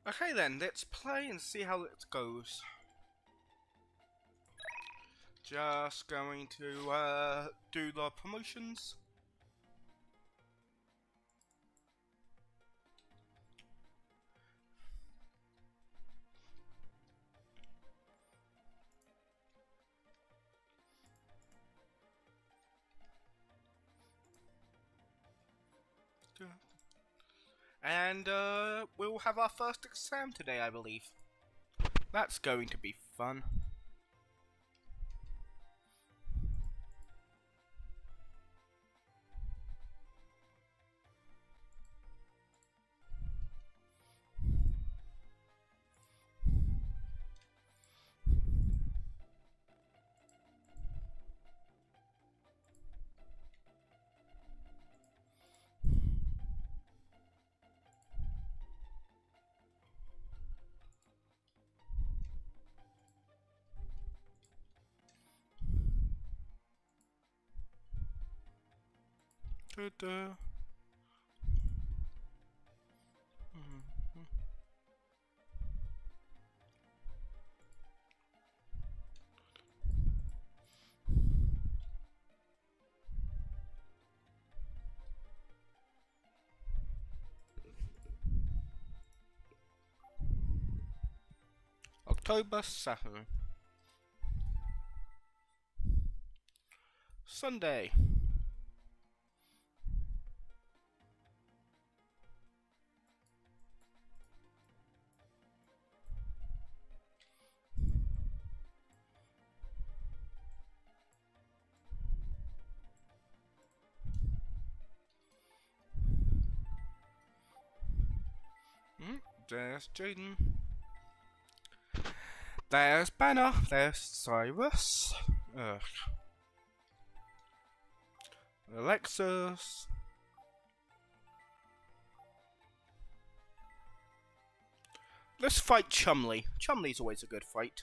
Okay then, let's play and see how it goes. Just going to do the promotions. And we'll have our first exam today, I believe. That's going to be fun. Ta-da. October 2nd. Sunday. There's Jaden. There's Banner. There's Cyrus. Alexis. Let's fight Chumley. Chumley's always a good fight.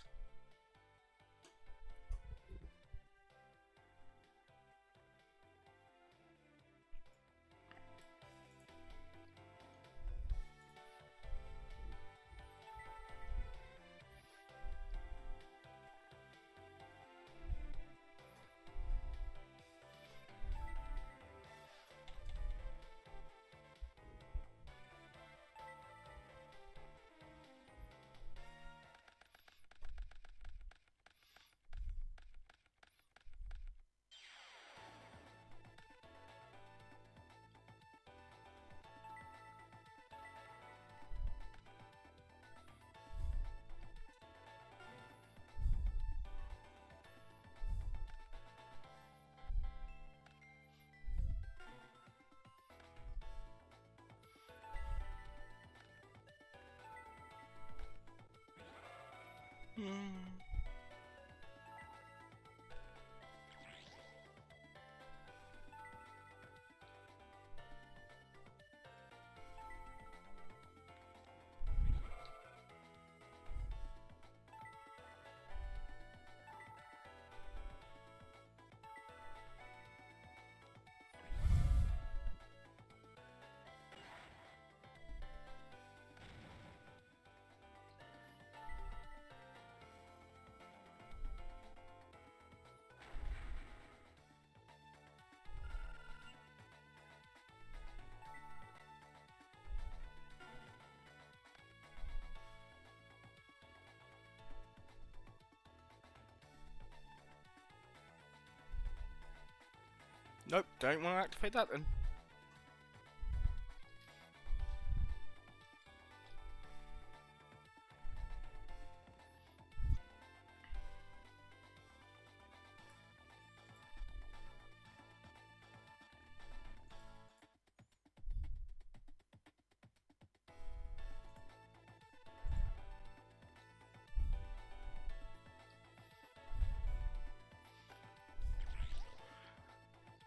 Nope, don't want to activate that then.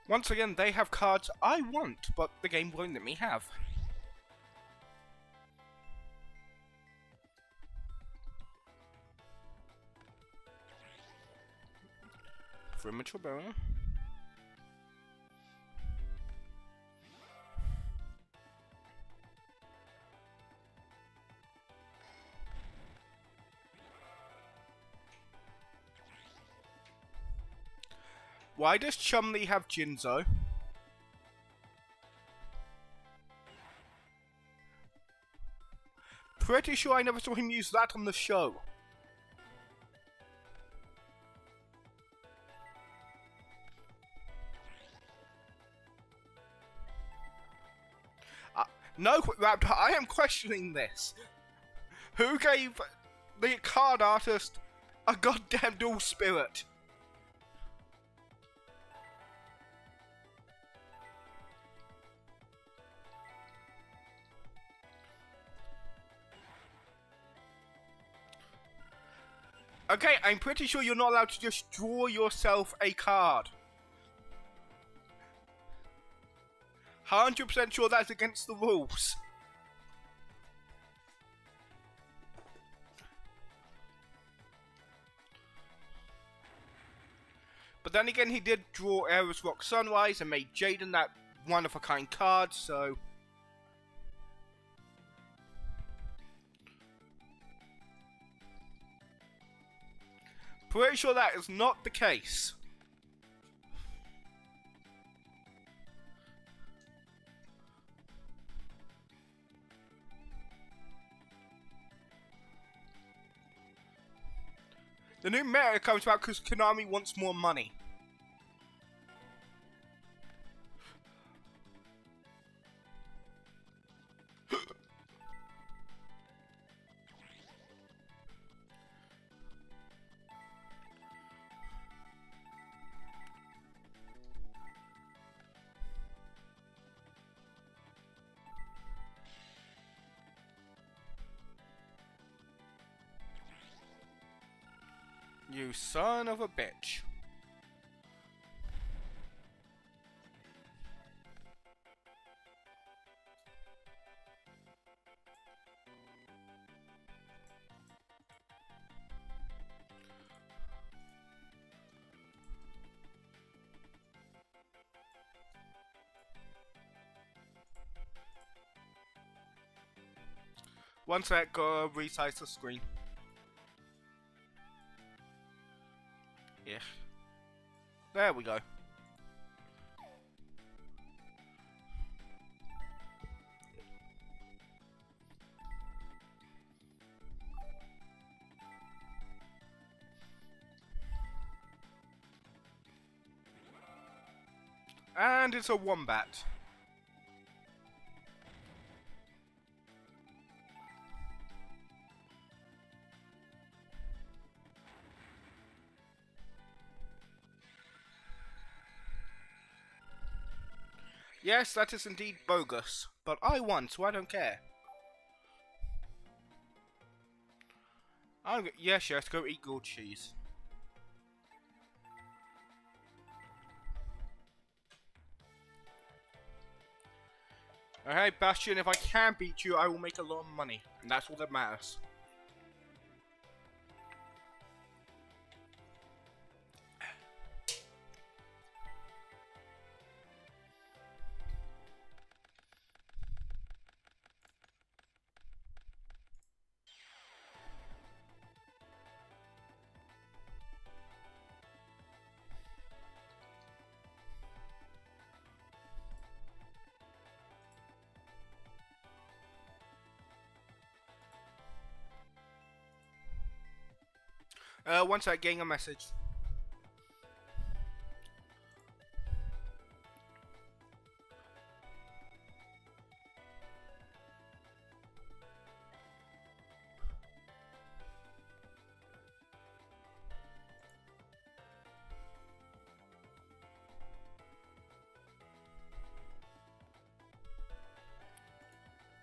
Once again, they have cards I want, but the game won't let me have. Premature Barrel. Why does Chumley have Jinzo? Pretty sure I never saw him use that on the show. No, Raptor, I am questioning this. Who gave the card artist a goddamn dual spirit? Okay, I'm pretty sure you're not allowed to just draw yourself a card. 100% sure that's against the rules. But then again, he did draw Ares Rock Sunrise and made Jaden that one-of-a-kind card, so... Pretty sure that is not the case. The new meta comes about because Konami wants more money. You son of a bitch. One sec, go resize the screen. Yeah. There we go. And it's a wombat. Yes, that is indeed bogus, but I won, so I don't care. Yes, go eat gold cheese. Alright, Bastion, if I can beat you, I will make a lot of money, and that's all that matters. Once I getting a message.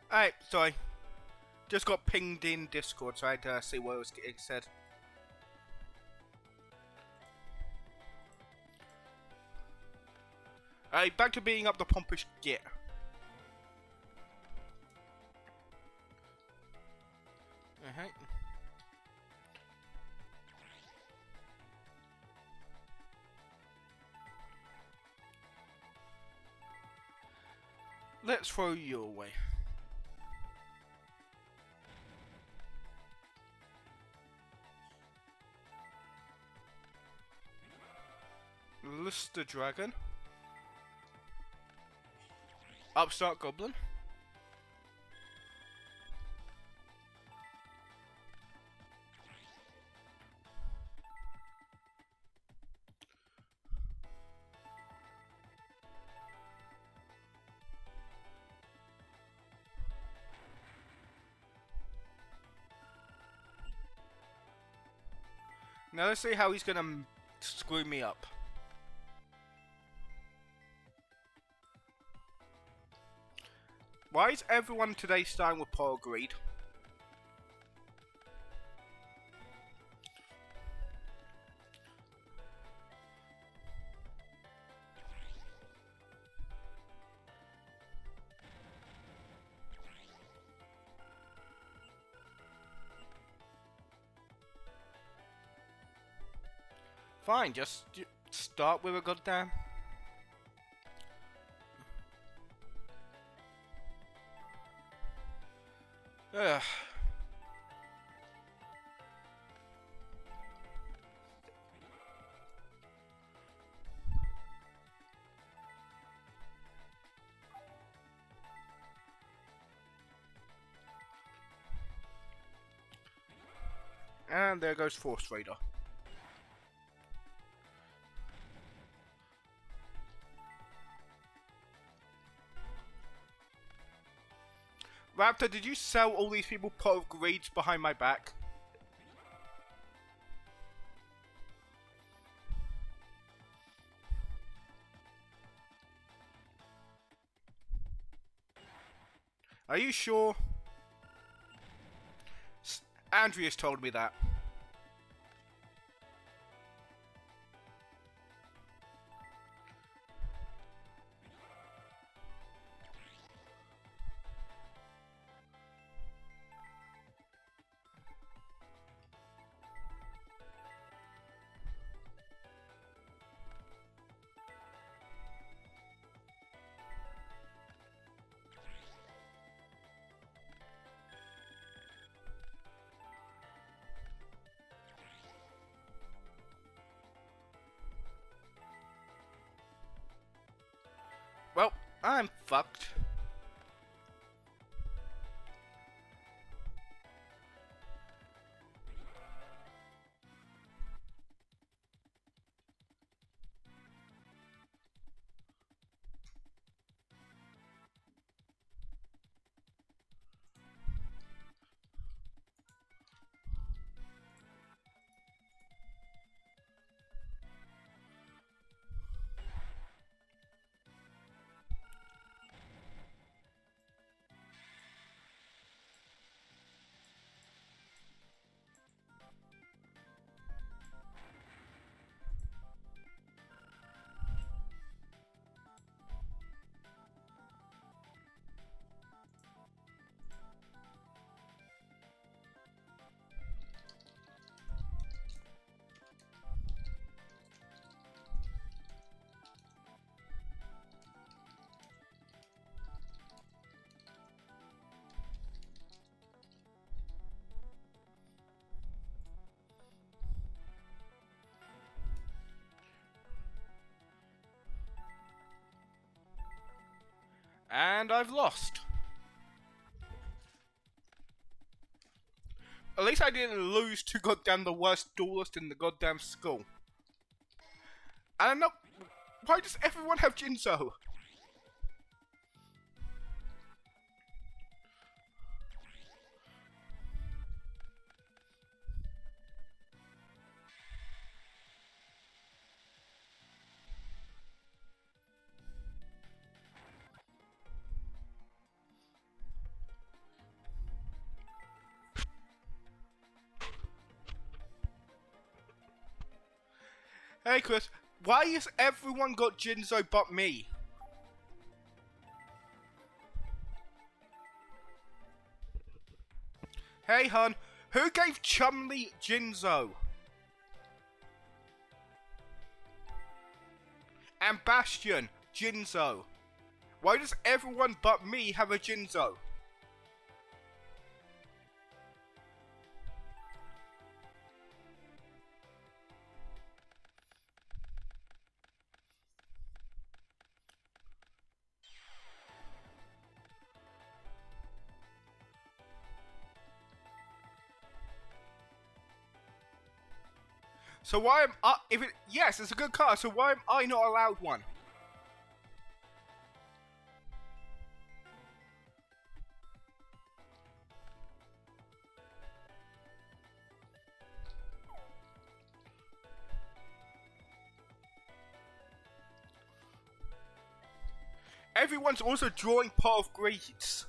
Alright, sorry. Just got pinged in Discord, so I had to see what was getting said. Alright, back to being up the pompous git. Let's throw you away. Mr. Dragon. Upstart Goblin. Now let's see how he's gonna screw me up. Why is everyone today starting with Poor Greed? Fine, just start with a goddamn... Ugh. And there goes Force Raider. Raptor, did you sell all these people pot of greeds behind my back? Are you sure? Andreas told me that. Well, I'm fucked. And I've lost. At least I didn't lose to goddamn the worst duelist in the goddamn school. I don't know, why does everyone have Jinzo? Hey Chris, why has everyone got Jinzo but me? Hey hun, who gave Chumley Jinzo? And Bastion, Jinzo. Why does everyone but me have a Jinzo? So why am I... Yes, it's a good card, so why am I not allowed one? Everyone's also drawing Pot of Greeds.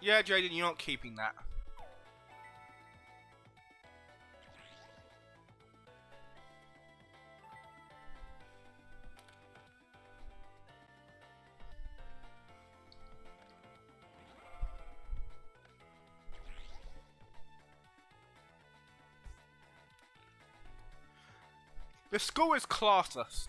Yeah, Jaden, you're not keeping that. The school is classist.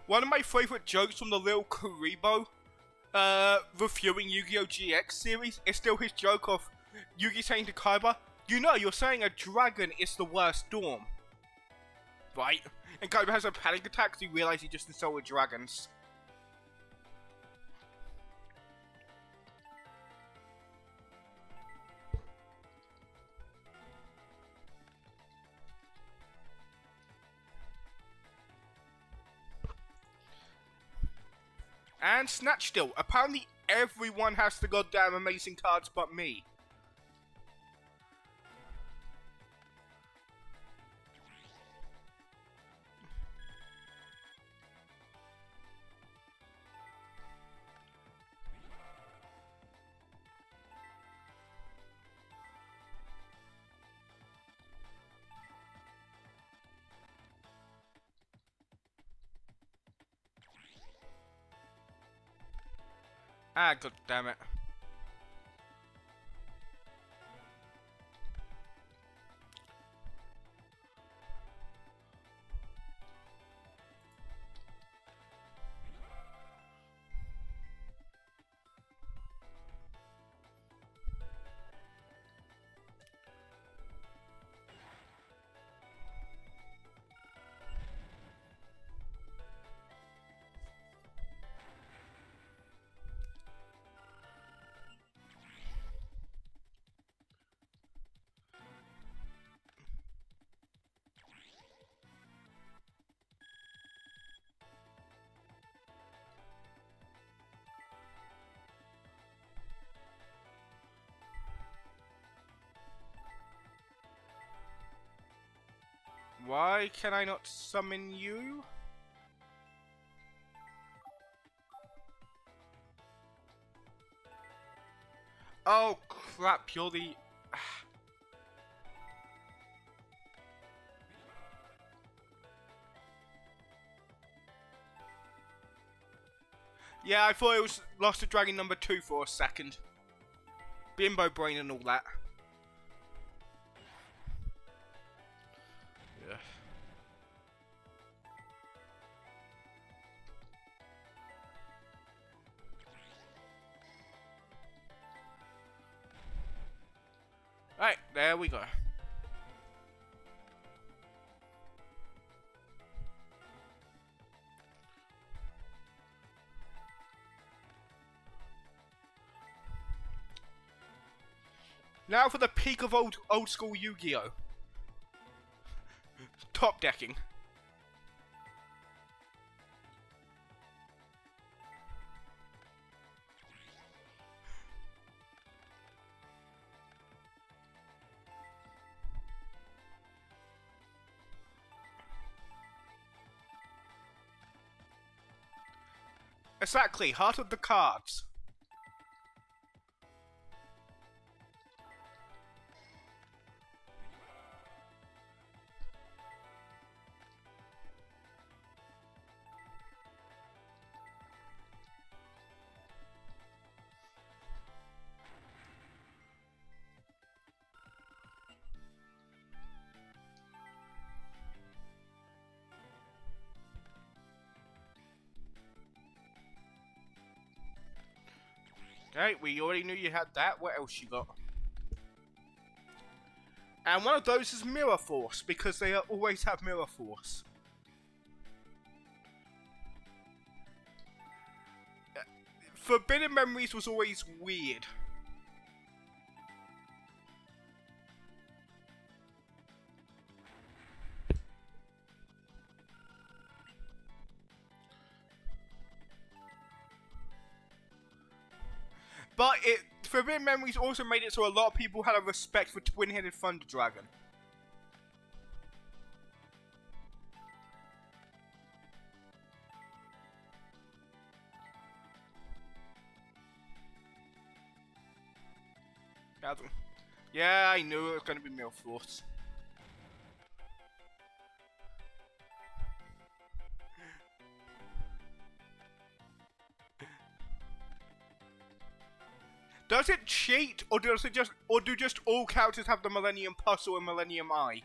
One of my favourite jokes from the little Kuribo reviewing Yu-Gi-Oh! GX series is still his joke of Yugi saying to Kaiba, "You know, you're saying a dragon is the worst storm, right?" And Kaiba has a panic attack because he realizes he just insulted dragons. And Snatch still. Apparently everyone has the goddamn amazing cards but me. Ah, god damn it. Why can I not summon you? Oh crap, you're the... Yeah, I thought it was Lost to Dragon number 2 for a second. Bimbo brain and all that. Yeah. Right, there we go. Now for the peak of old school Yu-Gi-Oh! Top decking. Exactly, heart of the cards. Okay, we already knew you had that. What else you got? And one of those is Mirror Force, because they always have Mirror Force. Forbidden Memories was always weird. But Forbidden Memories also made it so a lot of people had a respect for Twin-Headed Thunder Dragon. Yeah, I knew it was going to be Mirror Force. Does it cheat, or do just all characters have the Millennium Puzzle and Millennium Eye?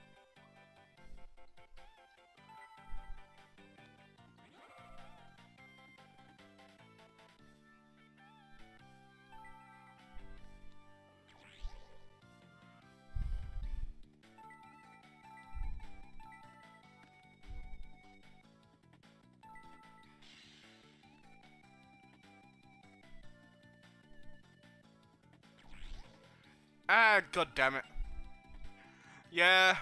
Ah, god damn it. Yeah.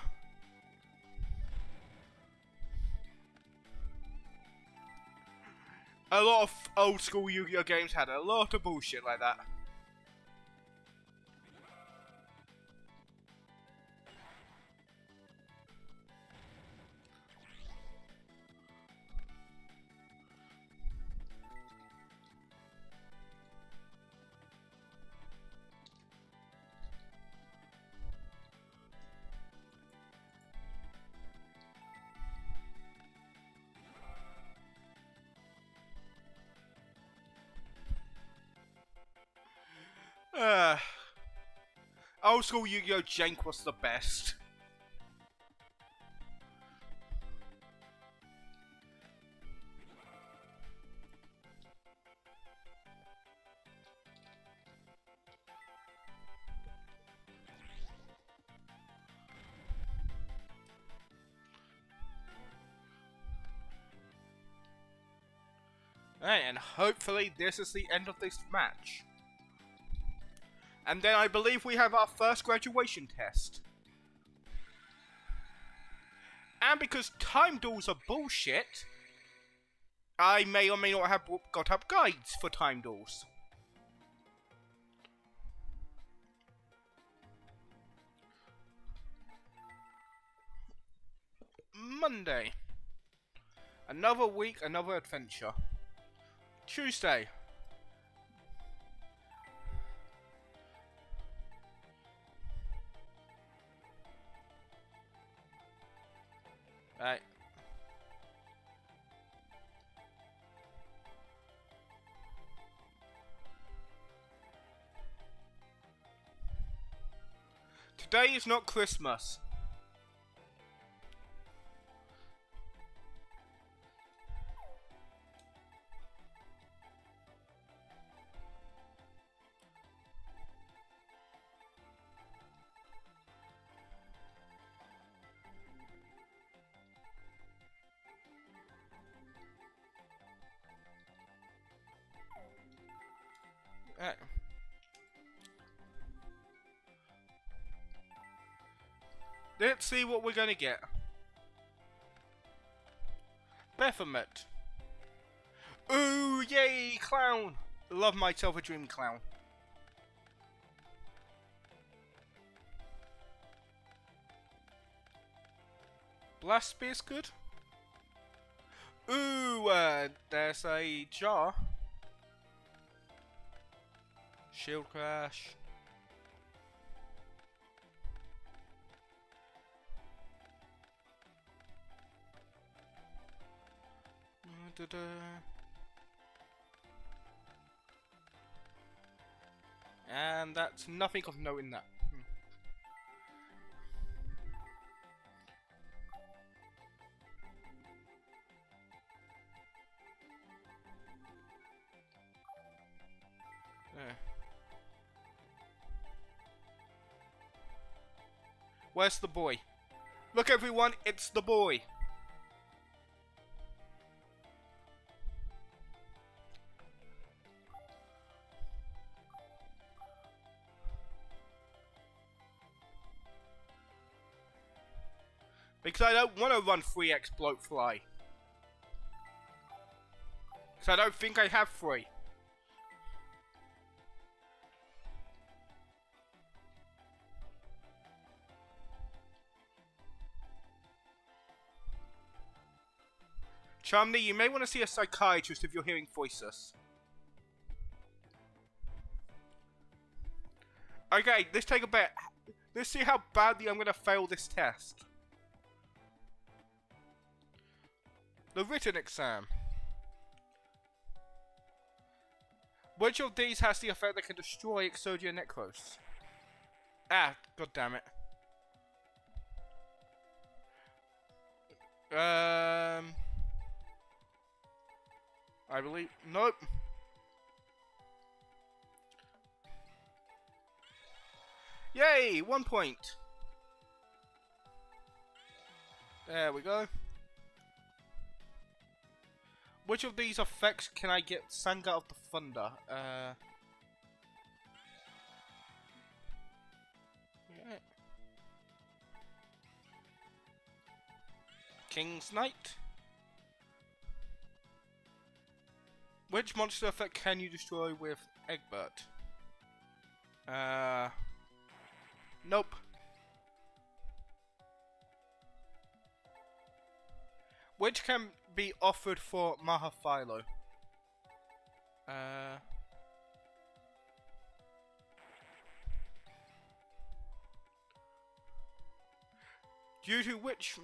A lot of old school Yu-Gi-Oh games had a lot of bullshit like that. Old school Yu-Gi-Oh! Jank was the best. And hopefully this is the end of this match. And then I believe we have our first graduation test. And because time duels are bullshit, I may or may not have got up guides for time duels. Monday. Another week, another adventure. Tuesday. Right. Today is not Christmas. Right. Let's see what we're gonna get. Baphomet. Ooh, yay, clown! Love myself a dream clown. Blast Spear's good. Ooh, there's a jar. Shield crash. And that's nothing of note in that. Yeah. Where's the boy? Look everyone, it's the boy! Because I don't want to run 3x Bloatfly. Because I don't think I have 3. Charmney, you may want to see a psychiatrist if you're hearing voices. Okay, let's take a bet. Let's see how badly I'm going to fail this test. The written exam. Which of these has the effect that can destroy Exodia Necros? Ah, god damn it. I believe... Nope. Yay! 1 point. There we go. Which of these effects can I get Sanga of the Thunder? Yeah. King's Knight. Which monster effect can you destroy with Egbert? Nope. Which can be offered for Mahaphilo? Due to which...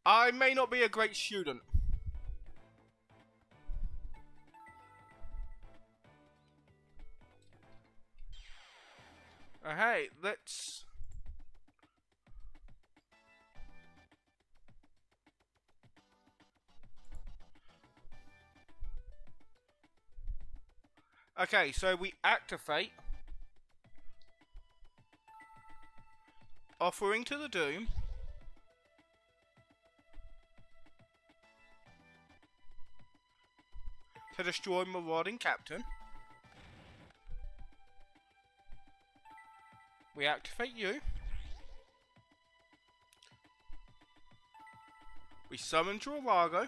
I may not be a great student. Hey, let's... Okay, so we activate Offering to the Doom. To destroy Marauding Captain. We activate you. We summon Drawago.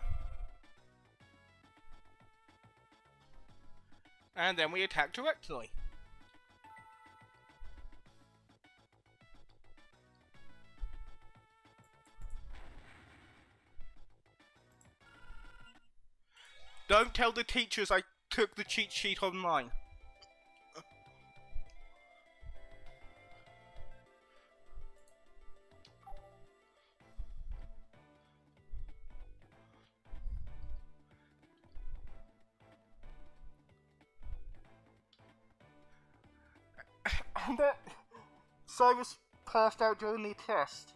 And then we attack directly. Don't tell the teachers I took the cheat sheet online. And that Cyrus passed out during the test.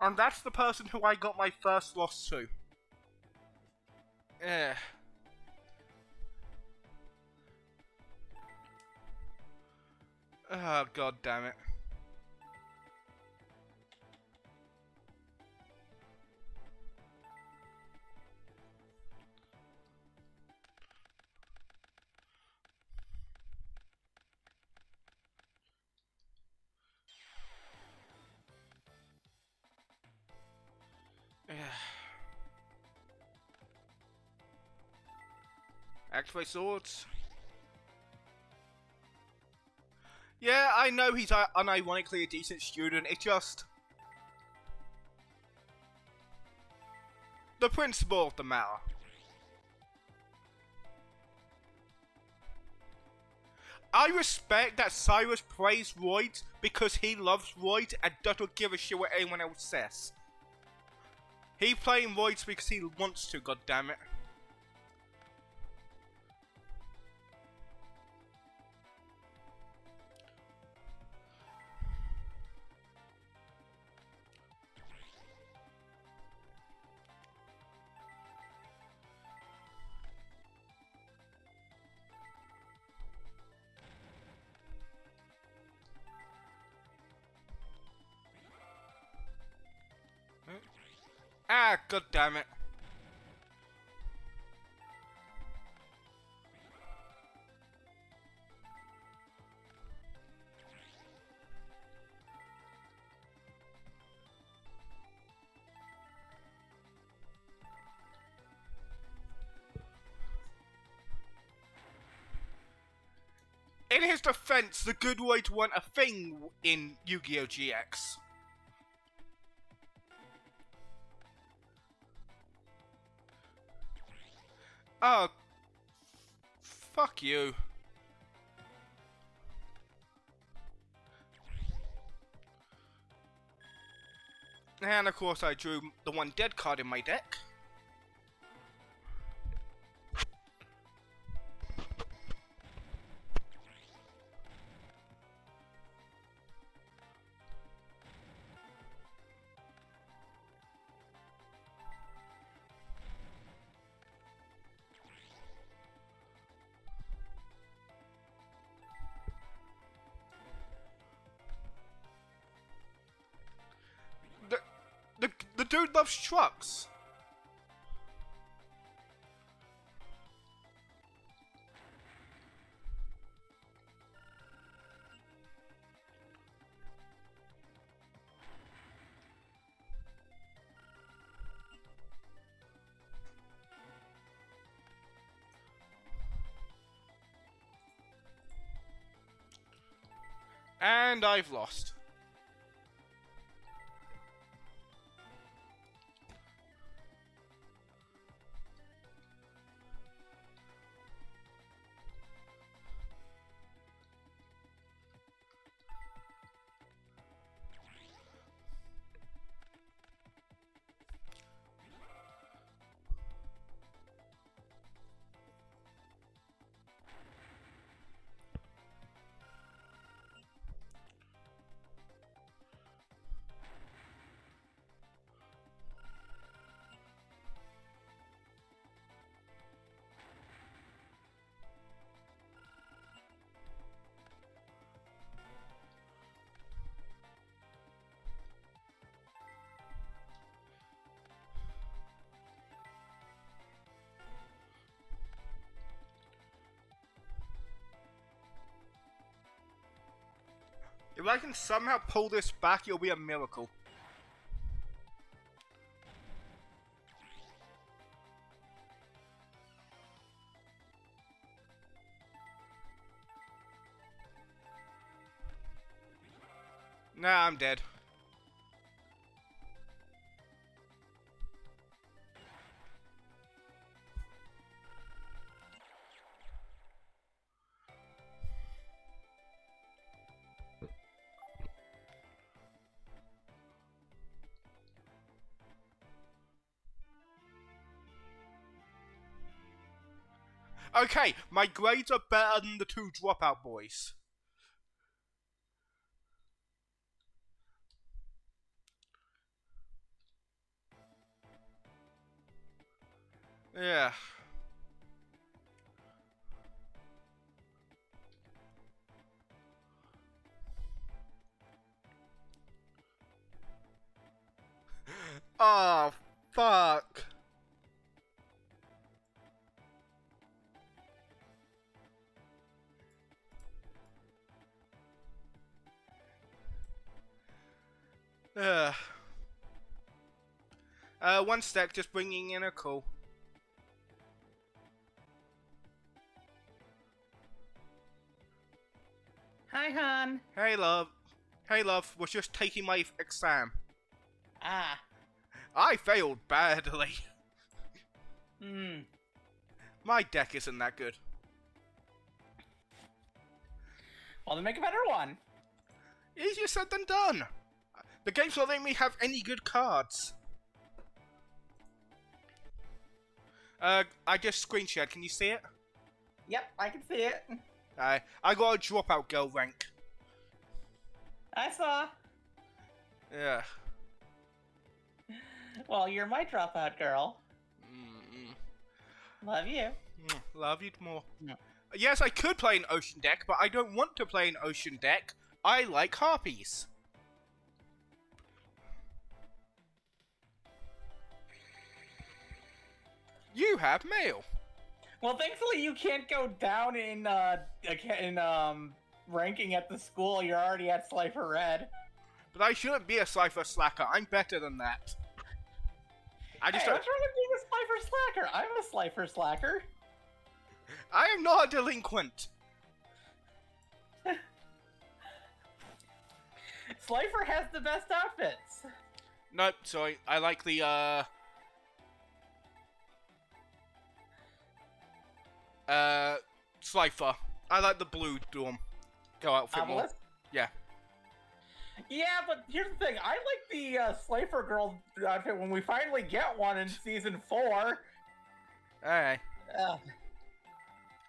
And that's the person who I got my first loss to. Yeah. Oh, god damn it. Activate swords. Yeah, I know he's unironically a decent student, it's just... the principle of the matter. I respect that Cyrus praised roids because he loves roids and doesn't give a shit what anyone else says. He playing roids because he wants to, goddammit. Ah, goddammit. In his defense, the good roids weren't a thing in Yu-Gi-Oh! GX. Oh, fuck you. And of course I drew the one dead card in my deck. The dude loves trucks. And I've lost. If I can somehow pull this back, it'll be a miracle. Nah, I'm dead. Okay, my grades are better than the two dropout boys. Yeah. Oh, fuck. Ugh. One stack, just bringing in a call. Hi, hon. Hey, love. Hey, love. Was just taking my exam. Ah. I failed badly. Hmm. My deck isn't that good. Well, then make a better one. Easier said than done. The game's not letting me have any good cards. I just screen shared. Can you see it? Yep, I can see it. I got a dropout girl rank. I saw. Yeah. Well, you're my dropout girl. Love you. Love you more. No. Yes, I could play an ocean deck, but I don't want to play an ocean deck. I like harpies. You have mail. Well, thankfully you can't go down in ranking at the school. You're already at Slifer Red. But I shouldn't be a Cypher Slacker. I'm better than that. I just Hey, don't... what's wrong with being a Slifer Slacker? I'm a Slifer Slacker. I am not a delinquent. Slifer has the best outfits. Nope, sorry. I like the, Slifer. I like the blue dorm. Go outfit more. Yeah. Yeah, but here's the thing. I like the Slifer girl outfit when we finally get one in Season 4. Alright.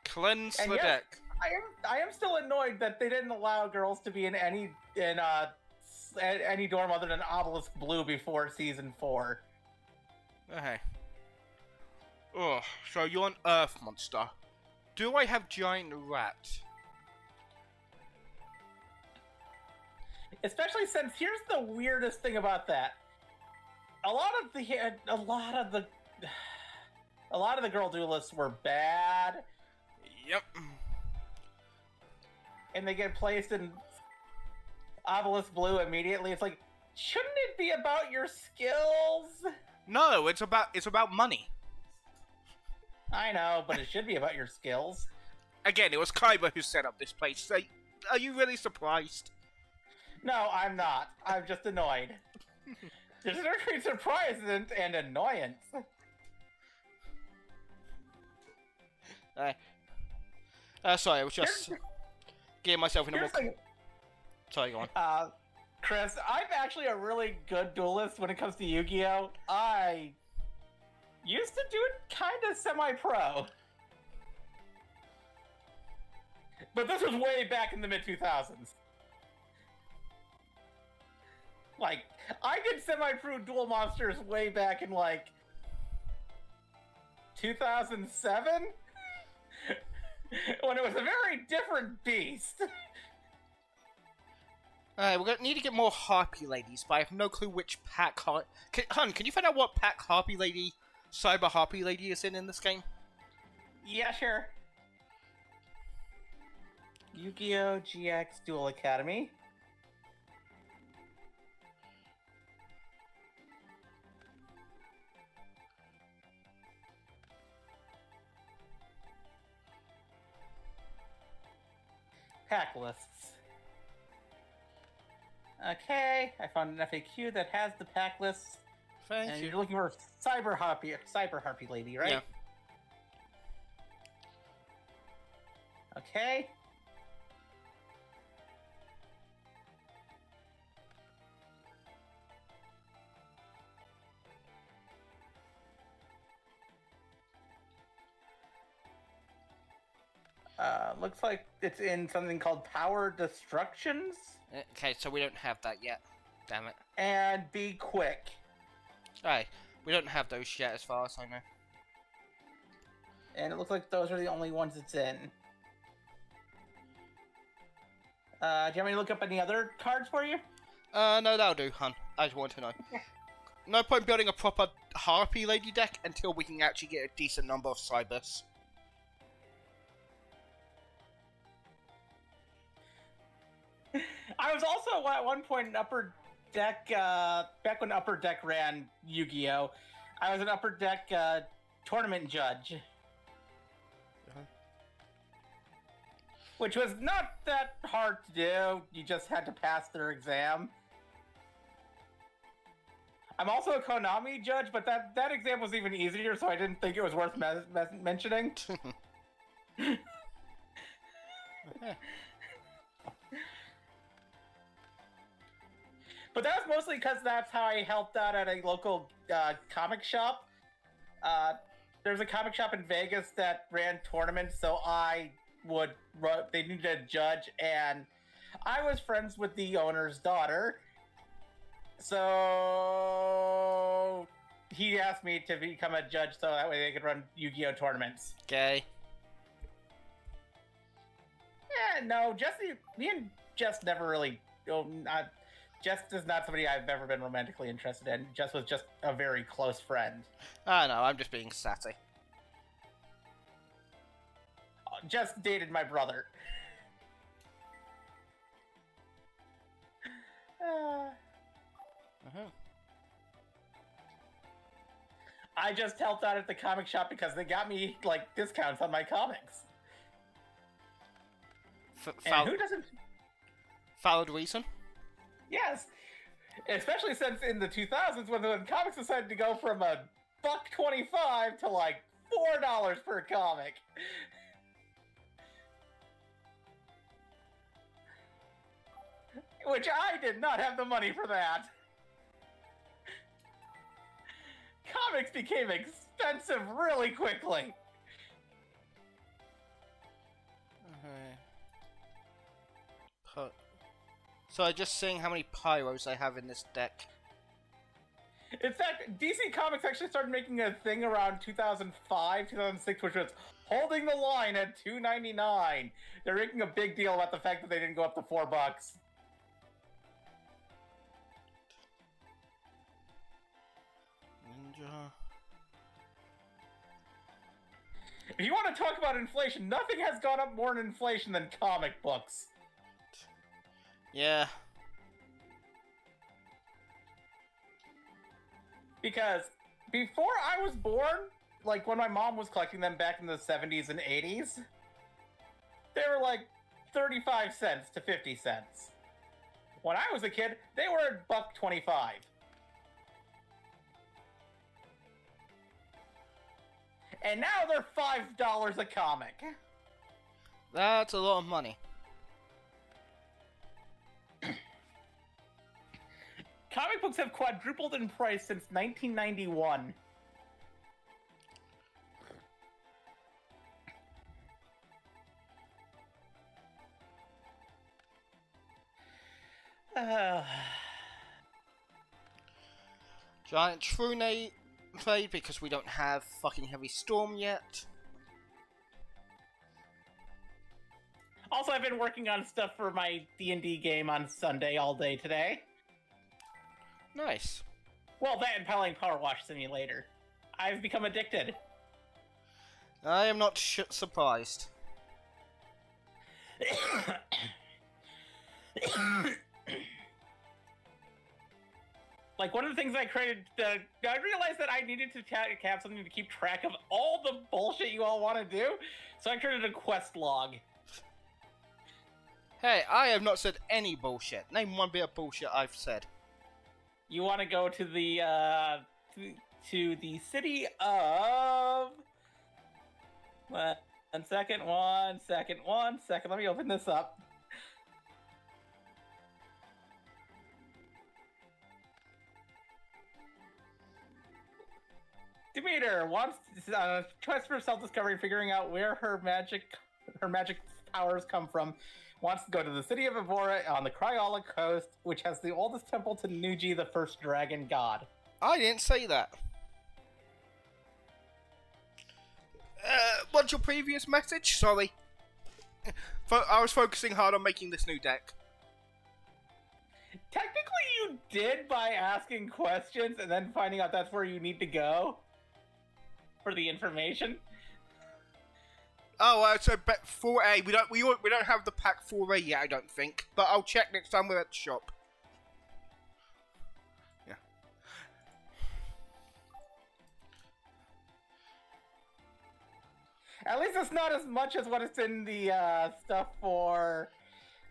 Cleanse the deck. I am still annoyed that they didn't allow girls to be in any dorm other than Obelisk Blue before Season 4. Okay. Oh, so you're an Earth monster. Do I have giant rat? Especially since here's the weirdest thing about that. A lot of the girl duelists were bad. Yep. And they get placed in Obelisk Blue immediately. It's like, shouldn't it be about your skills? No, it's about money. I know, but it should be about your skills. Again, it was Kaiba who set up this place. So, are you really surprised? No, I'm not. I'm just annoyed. There's a difference between surprise and annoyance. Sorry, I was just getting myself in a more... Sorry, go on. Chris, I'm actually a really good duelist when it comes to Yu-Gi-Oh! I used to do it kind of semi-pro. But this was way back in the mid-2000s. Like, I did semi-pro Duel Monsters way back in, like, 2007? When it was a very different beast. Alright, we're gonna need to get more Harpy Ladies, but I have no clue which pack Hun, can you find out what pack Harpy Lady, Cyber Harpy Lady is in this game? Yeah, sure. Yu-Gi-Oh! GX Duel Academy. Pack lists. Okay, I found an FAQ that has the pack lists. Thank and you. You're looking for Cyber Harpy Lady, right? Yeah. Okay. Looks like it's in something called Power Destructions. Okay, so we don't have that yet. Damn it. And Be Quick. Alright, we don't have those yet as far as I know. And it looks like those are the only ones it's in. Do you want me to look up any other cards for you? No, that'll do, hun. I just want to know. No point building a proper Harpy Lady deck until we can actually get a decent number of Cybers. I was also at one point in Upper Deck, back when Upper Deck ran Yu-Gi-Oh! I was an Upper Deck tournament judge. Which was not that hard to do, you just had to pass their exam. I'm also a Konami judge, but that exam was even easier, so I didn't think it was worth mentioning. But that was mostly because that's how I helped out at a local comic shop. There's a comic shop in Vegas that ran tournaments, so they needed a judge, and I was friends with the owner's daughter. So he asked me to become a judge so that way they could run Yu-Gi-Oh tournaments. Okay. Yeah, no, me and Jess never really... Jess is not somebody I've ever been romantically interested in. Jess was just a very close friend. I know, I'm just being sassy. Jess dated my brother. I just helped out at the comic shop because they got me, like, discounts on my comics. And who doesn't... Valid reason? Yes. Especially since in the 2000s, when comics decided to go from $1.25 to, like, $4 per comic. Which I did not have the money for that. Comics became expensive really quickly. Okay. So I'm just seeing how many pyros I have in this deck. In fact, DC Comics actually started making a thing around 2005, 2006, which was holding the line at $2.99. They're making a big deal about the fact that they didn't go up to $4. Ninja. If you want to talk about inflation, nothing has gone up more in inflation than comic books. Yeah. Because before I was born, like when my mom was collecting them back in the 70s and 80s, they were like 35 cents to 50 cents. When I was a kid, they were $1.25. And now they're $5 a comic. That's a lot of money. Comic books have quadrupled in price since 1991. Giant Trune trade because we don't have fucking Heavy Storm yet. Also, I've been working on stuff for my D&D game on Sunday all day today. Nice. Well, that and playing Power Wash Simulator. I've become addicted. I am not surprised. Like, one of the things I created, I realized that I needed to have something to keep track of all the bullshit you all want to do, so I created a quest log. Hey, I have not said any bullshit. Name one bit of bullshit I've said. You want to go to the, to the city of... One second, let me open this up. Demeter wants quest for self-discovery and figuring out where her magic powers come from. Wants to go to the city of Evora on the Crayola coast, which has the oldest temple to Nuji, the first dragon god. I didn't say that. What's your previous message? Sorry. I was focusing hard on making this new deck. Technically you did by asking questions and then finding out that's where you need to go for the information. Oh, so 4A. We don't have the pack 4A yet, I don't think. But I'll check next time we're at the shop. Yeah. At least it's not as much as what is in the stuff for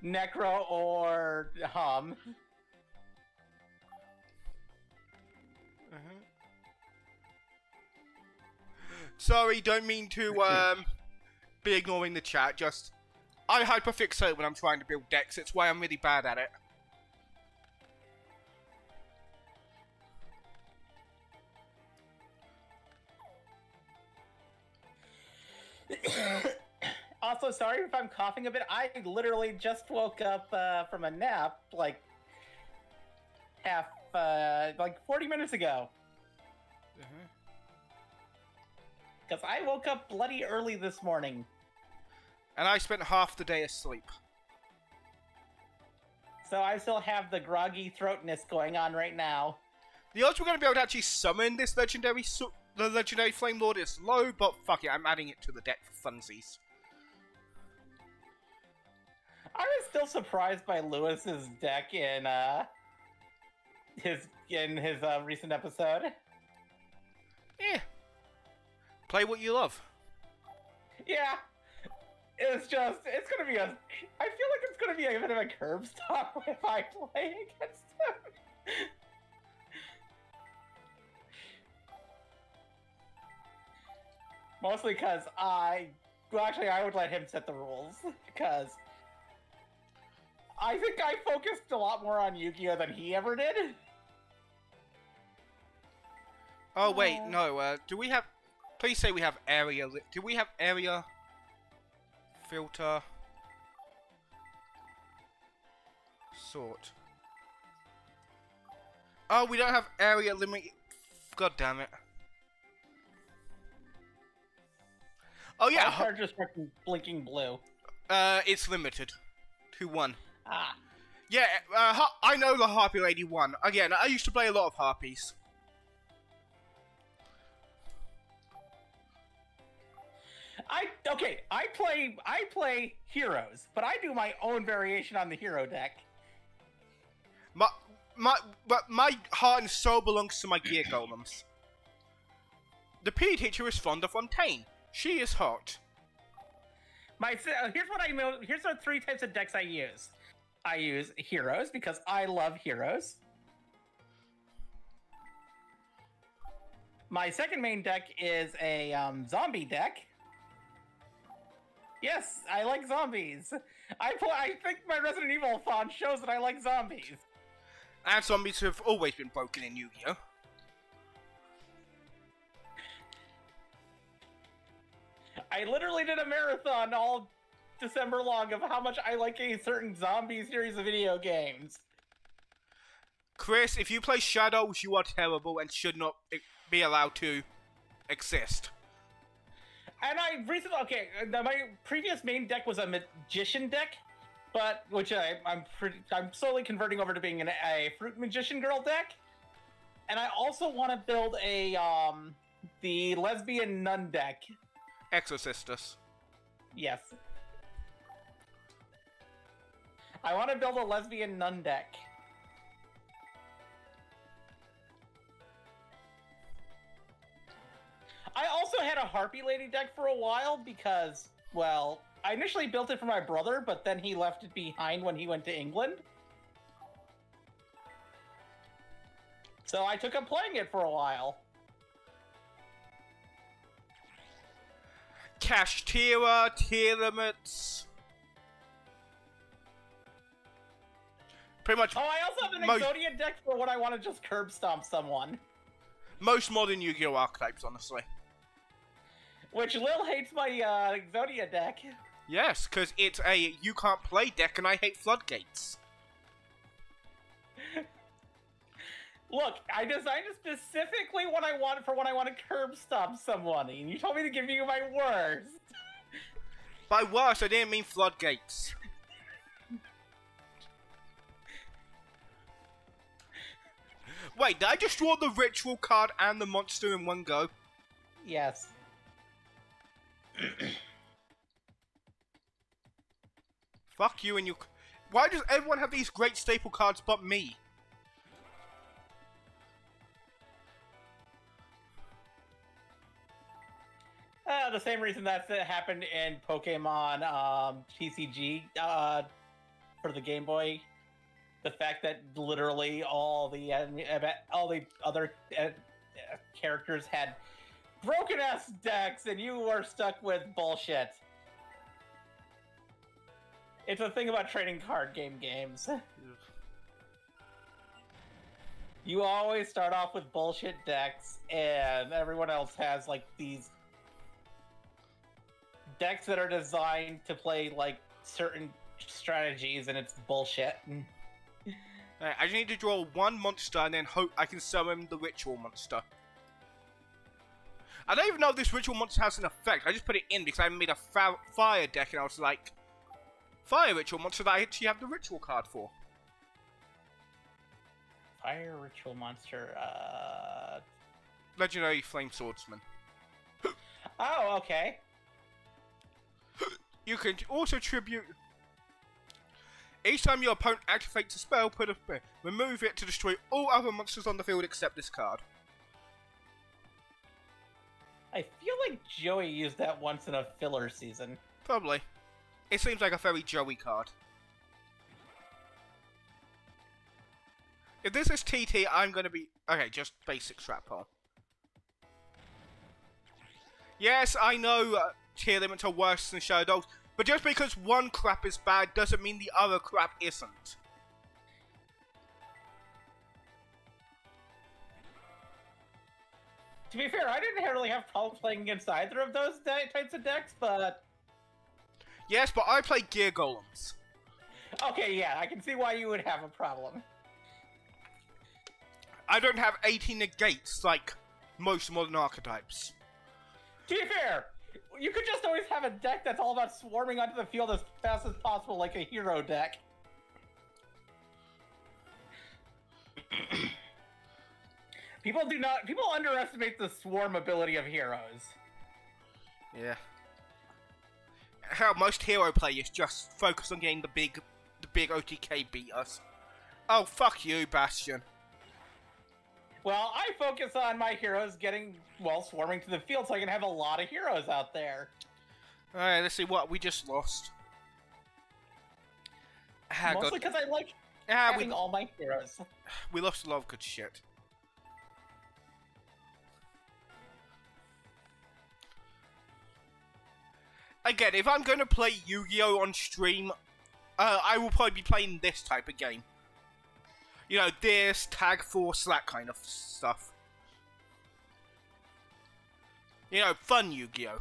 Necro or Hum. Sorry, don't mean to be ignoring the chat. Just I hyperfixate when I'm trying to build decks. It's why I'm really bad at it. Also, sorry if I'm coughing a bit. I literally just woke up from a nap, like 40 minutes ago. Because I woke up bloody early this morning. And I spent half the day asleep. So I still have the groggy throatness going on right now. The odds we're going to be able to actually summon this legendary the legendary Flame Lord is low, but fuck it, I'm adding it to the deck for funsies. I was still surprised by Lewis's deck in his recent episode. Yeah. Play what you love. Yeah. It's gonna be I feel like it's gonna be a bit of a curb stop if I play against him. Mostly because I would let him set the rules, because I think I focused a lot more on Yu-Gi-Oh! Than he ever did. Oh wait, no, do we have... Please say we have area... Do we have area... Filter... Sort. Oh, we don't have area limit... God damn it. Oh yeah! My card just fucking blinking blue. It's limited. To 1. Ah. Yeah, I know the Harpy Lady 1. Again, I used to play a lot of Harpies. I play heroes, but I do my own variation on the hero deck. But my heart and soul belongs to my gear golems. The PE teacher is fond of Fontaine. She is hot. Here's what I know. Here's the 3 types of decks I use. I use heroes because I love heroes. My second main deck is a zombie deck. Yes, I like zombies. I think my Resident Evil font shows that I like zombies. And zombies have always been broken in Yu-Gi-Oh! I literally did a marathon all December long of how much I like a certain zombie series of video games. Chris, if you play Shadows, you are terrible and should not be allowed to exist. And my previous main deck was a magician deck, but which I'm slowly converting over to being a fruit magician girl deck. And I also want to build the lesbian nun deck. Exorcistus. Yes. I want to build a lesbian nun deck. I also had a Harpy Lady deck for a while because, well, I initially built it for my brother, but then he left it behind when he went to England. So I took up playing it for a while. Cash tier limits. Pretty much. Oh, I also have an Exodia deck for when I want to just curb stomp someone. Most modern Yu-Gi-Oh! Archetypes, honestly. Which Lil hates my Exodia deck. Yes, because it's a you can't play deck and I hate floodgates. Look, I designed it specifically when I want to curb stomp someone, and you told me to give you my worst. By worst, I didn't mean floodgates. Wait, did I just draw the ritual card and the monster in one go? Yes. Fuck you and you. Why does everyone have these great staple cards but me? The same reason that happened in Pokemon TCG for the Game Boy. The fact that literally all the other characters had broken ass decks, and you were stuck with bullshit. It's a thing about trading card games. You always start off with bullshit decks, and everyone else has like these decks that are designed to play like certain strategies, and it's bullshit. I just need to draw one monster and then hope I can summon the ritual monster. I don't even know if this ritual monster has an effect. I just put it in because I made a fire deck and I was like, fire ritual monster that I actually have the ritual card for. Fire ritual monster, Legendary Flame Swordsman. Oh, okay. You can also tribute... Each time your opponent activates a spell, remove it to destroy all other monsters on the field except this card. I feel like Joey used that once in a filler season. Probably. It seems like a very Joey card. If this is TT, I'm gonna be... Okay, just basic strat pole. Yes, I know tier limits are worse than Shadow Dogs, but just because one crap is bad doesn't mean the other crap isn't. To be fair, I didn't really have problems playing against either of those types of decks, but... Yes, but I play Gear Golems. Okay, yeah, I can see why you would have a problem. I don't have 80 negates like most modern archetypes. To be fair, you could just always have a deck that's all about swarming onto the field as fast as possible, like a hero deck. People underestimate the swarm ability of heroes. Yeah. How most hero players just focus on getting the big OTK beat us. Oh, fuck you, Bastion. Well, I focus on my heroes getting, well, swarming to the field so I can have a lot of heroes out there. Alright, let's see what we just lost. Mostly because I like having all my heroes. We lost a lot of good shit. Again, if I'm going to play Yu-Gi-Oh! On stream, I will probably be playing this type of game. You know, this, Tag Force, that kind of stuff. You know, fun Yu-Gi-Oh!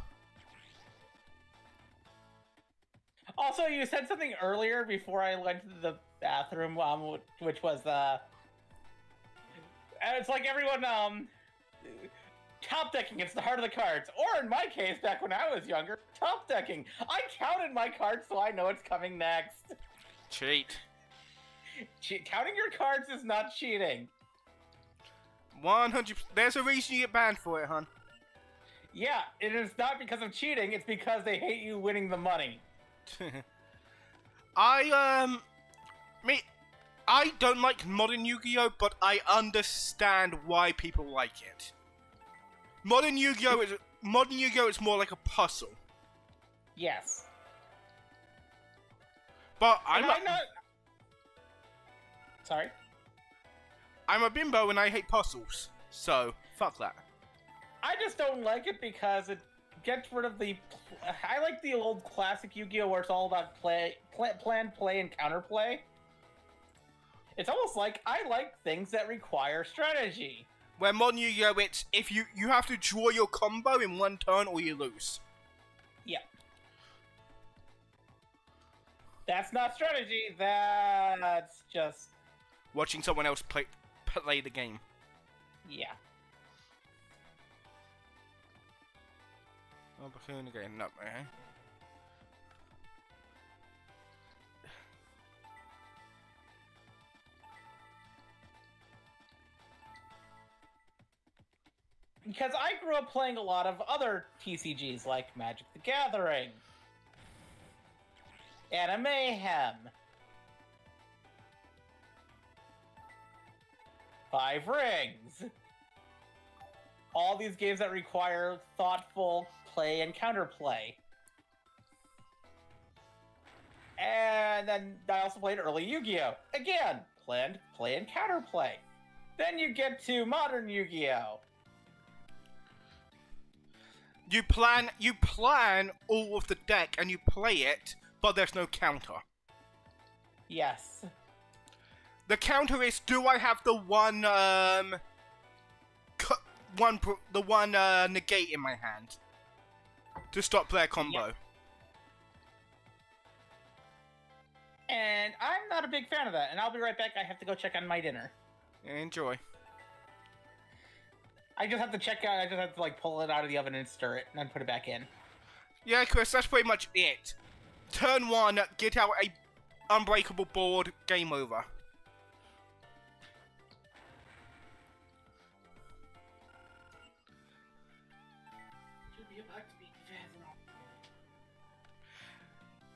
Also, you said something earlier before I went to the bathroom, which was, it's like everyone, top decking, it's the heart of the cards. Or in my case, back when I was younger, top decking. I counted my cards so I know it's coming next. Cheat. Counting your cards is not cheating. 100%. There's a reason you get banned for it, hon. Yeah, it is not because of cheating, it's because they hate you winning the money. I don't like modern Yu-Gi-Oh, but I understand why people like it. Modern Yu-Gi-Oh is more like a puzzle. Yes. But Sorry? I'm a bimbo and I hate puzzles, so fuck that. I just don't like it because it gets rid of the... I like the old classic Yu-Gi-Oh! Where it's all about plan, play, and counterplay. It's almost like I like things that require strategy. Where modern Yu-Gi-Oh! It's if you have to draw your combo in one turn or you lose. Yeah. That's not strategy, that's just... watching someone else play the game. Yeah. Oh, Buffoon again, no, man. Because I grew up playing a lot of other TCGs like Magic the Gathering, Mayhem, Five Rings. All these games that require thoughtful play and counterplay. And then I also played early Yu-Gi-Oh! Again, planned play and counterplay. Then you get to modern Yu-Gi-Oh! You plan all of the deck and you play it, but there's no counter. Yes. The counter is, do I have the one negate in my hand to stop their combo? Yep. And I'm not a big fan of that, and I'll be right back. I have to go check on my dinner. Enjoy. I just have to check out, I just have to like pull it out of the oven and stir it, and then put it back in. Yeah, Chris, that's pretty much it. Turn 1, get out a unbreakable board, game over.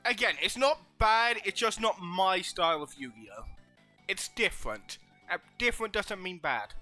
Again, it's not bad, it's just not my style of Yu-Gi-Oh! It's different. Different doesn't mean bad.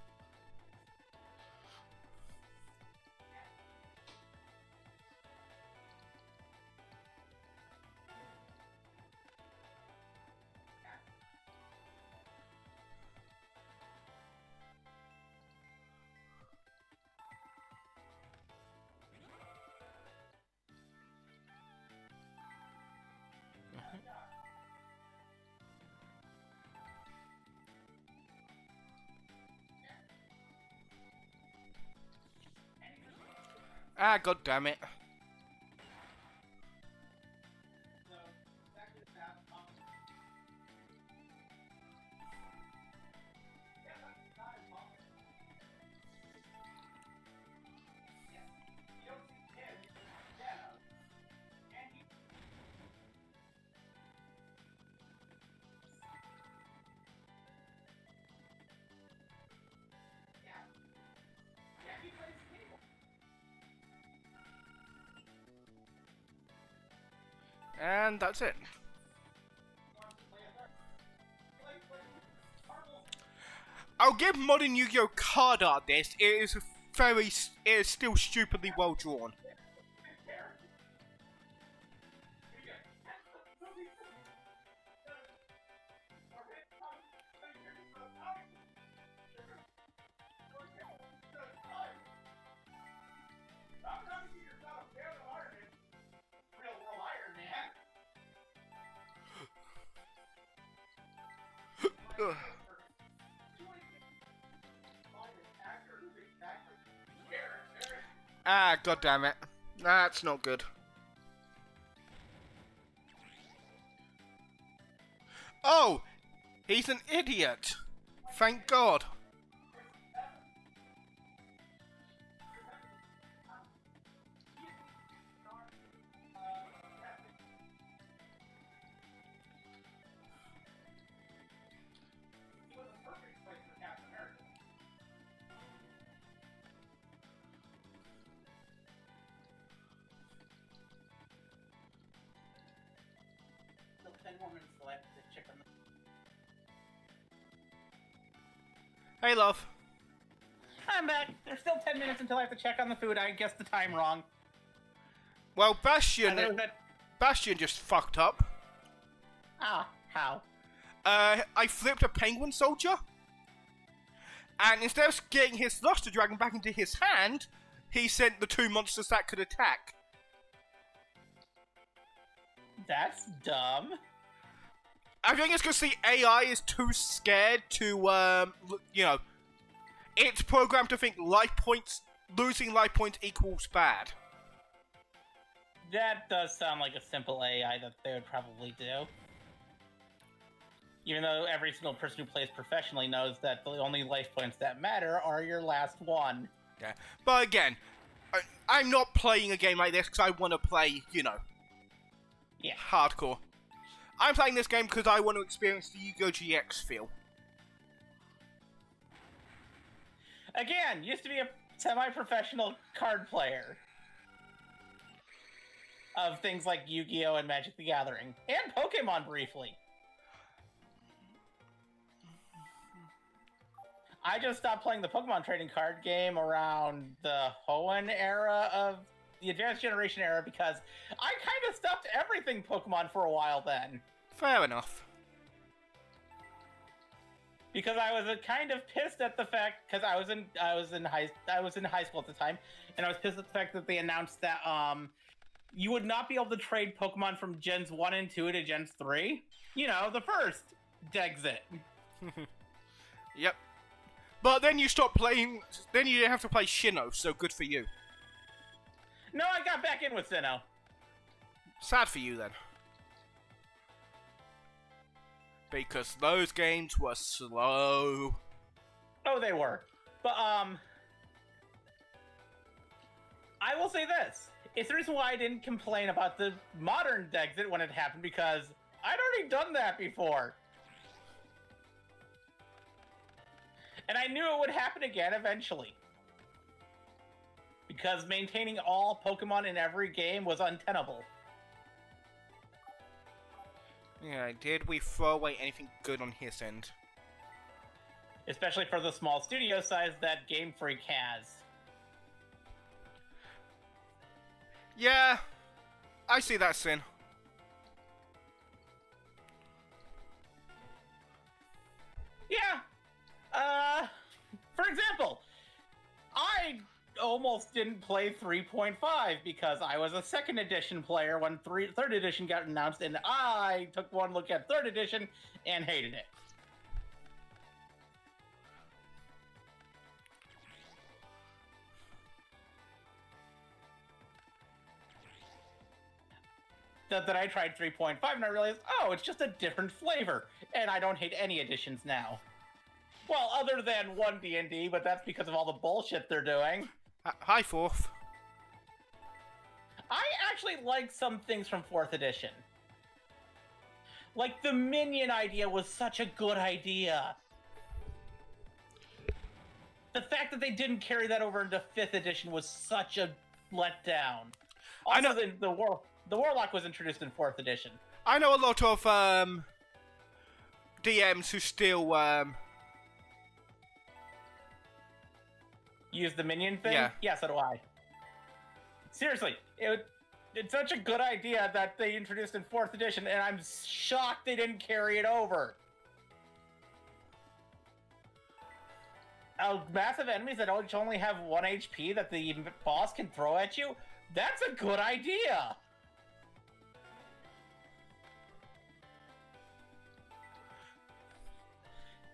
Ah, god damn it. And that's it. I'll give modern Yu-Gi-Oh! Card art this. It is still stupidly well drawn. Ah, god damn it. That's not good. Oh! He's an idiot! Thank God. Hey, love. I'm back. There's still 10 minutes until I have to check on the food. I guessed the time wrong. Well, Bastion That... just fucked up. Ah, how? I flipped a penguin soldier, and instead of getting his Luster Dragon back into his hand, he sent the 2 monsters that could attack. That's dumb. I think it's because the AI is too scared to, you know, it's programmed to think losing life points equals bad. That does sound like a simple AI that they would probably do. Even though every single person who plays professionally knows that the only life points that matter are your last one. Yeah, but again, I'm not playing a game like this because I want to play, you know, hardcore. I'm playing this game because I want to experience the Yu-Gi-Oh! GX feel. Again, used to be a semi-professional card player of things like Yu-Gi-Oh! And Magic the Gathering. And Pokemon, briefly. I just stopped playing the Pokemon trading card game around the Hoenn era of the Advanced Generation era because I kind of stopped everything Pokemon for a while then. Fair enough. because I was kind of pissed at the fact because I was in high school at the time, and I was pissed at the fact that they announced that you would not be able to trade Pokemon from Gens 1 and 2 to Gens 3. You know, the first exit. Yep. But then you stopped playing. Then you didn't have to play Sinnoh, so good for you. No, I got back in with Sinnoh. Sad for you then. Because those games were slow. Oh, they were. But, I will say this. It's the reason why I didn't complain about the modern exit when it happened, because I'd already done that before. And I knew it would happen again eventually. Because maintaining all Pokemon in every game was untenable. Yeah, did we throw away anything good on his end? Especially for the small studio size that Game Freak has. Yeah, I see that, Sin. Yeah. For example, I almost didn't play 3.5 because I was a second edition player when third edition got announced, and I took one look at third edition and hated it. That I tried 3.5 and I realized, oh, it's just a different flavor, and I don't hate any editions now. Well, other than 1 D&D, but that's because of all the bullshit they're doing. Hi, Fourth. I actually like some things from 4th edition. Like, the minion idea was such a good idea. The fact that they didn't carry that over into 5th edition was such a letdown. Also, I know the Warlock was introduced in 4th edition. I know a lot of DMs who still use the minion thing? Yeah. Yeah, so do I. Seriously, it's such a good idea that they introduced in 4th edition, and I'm shocked they didn't carry it over. Massive enemies that only have 1 HP that the boss can throw at you? That's a good idea!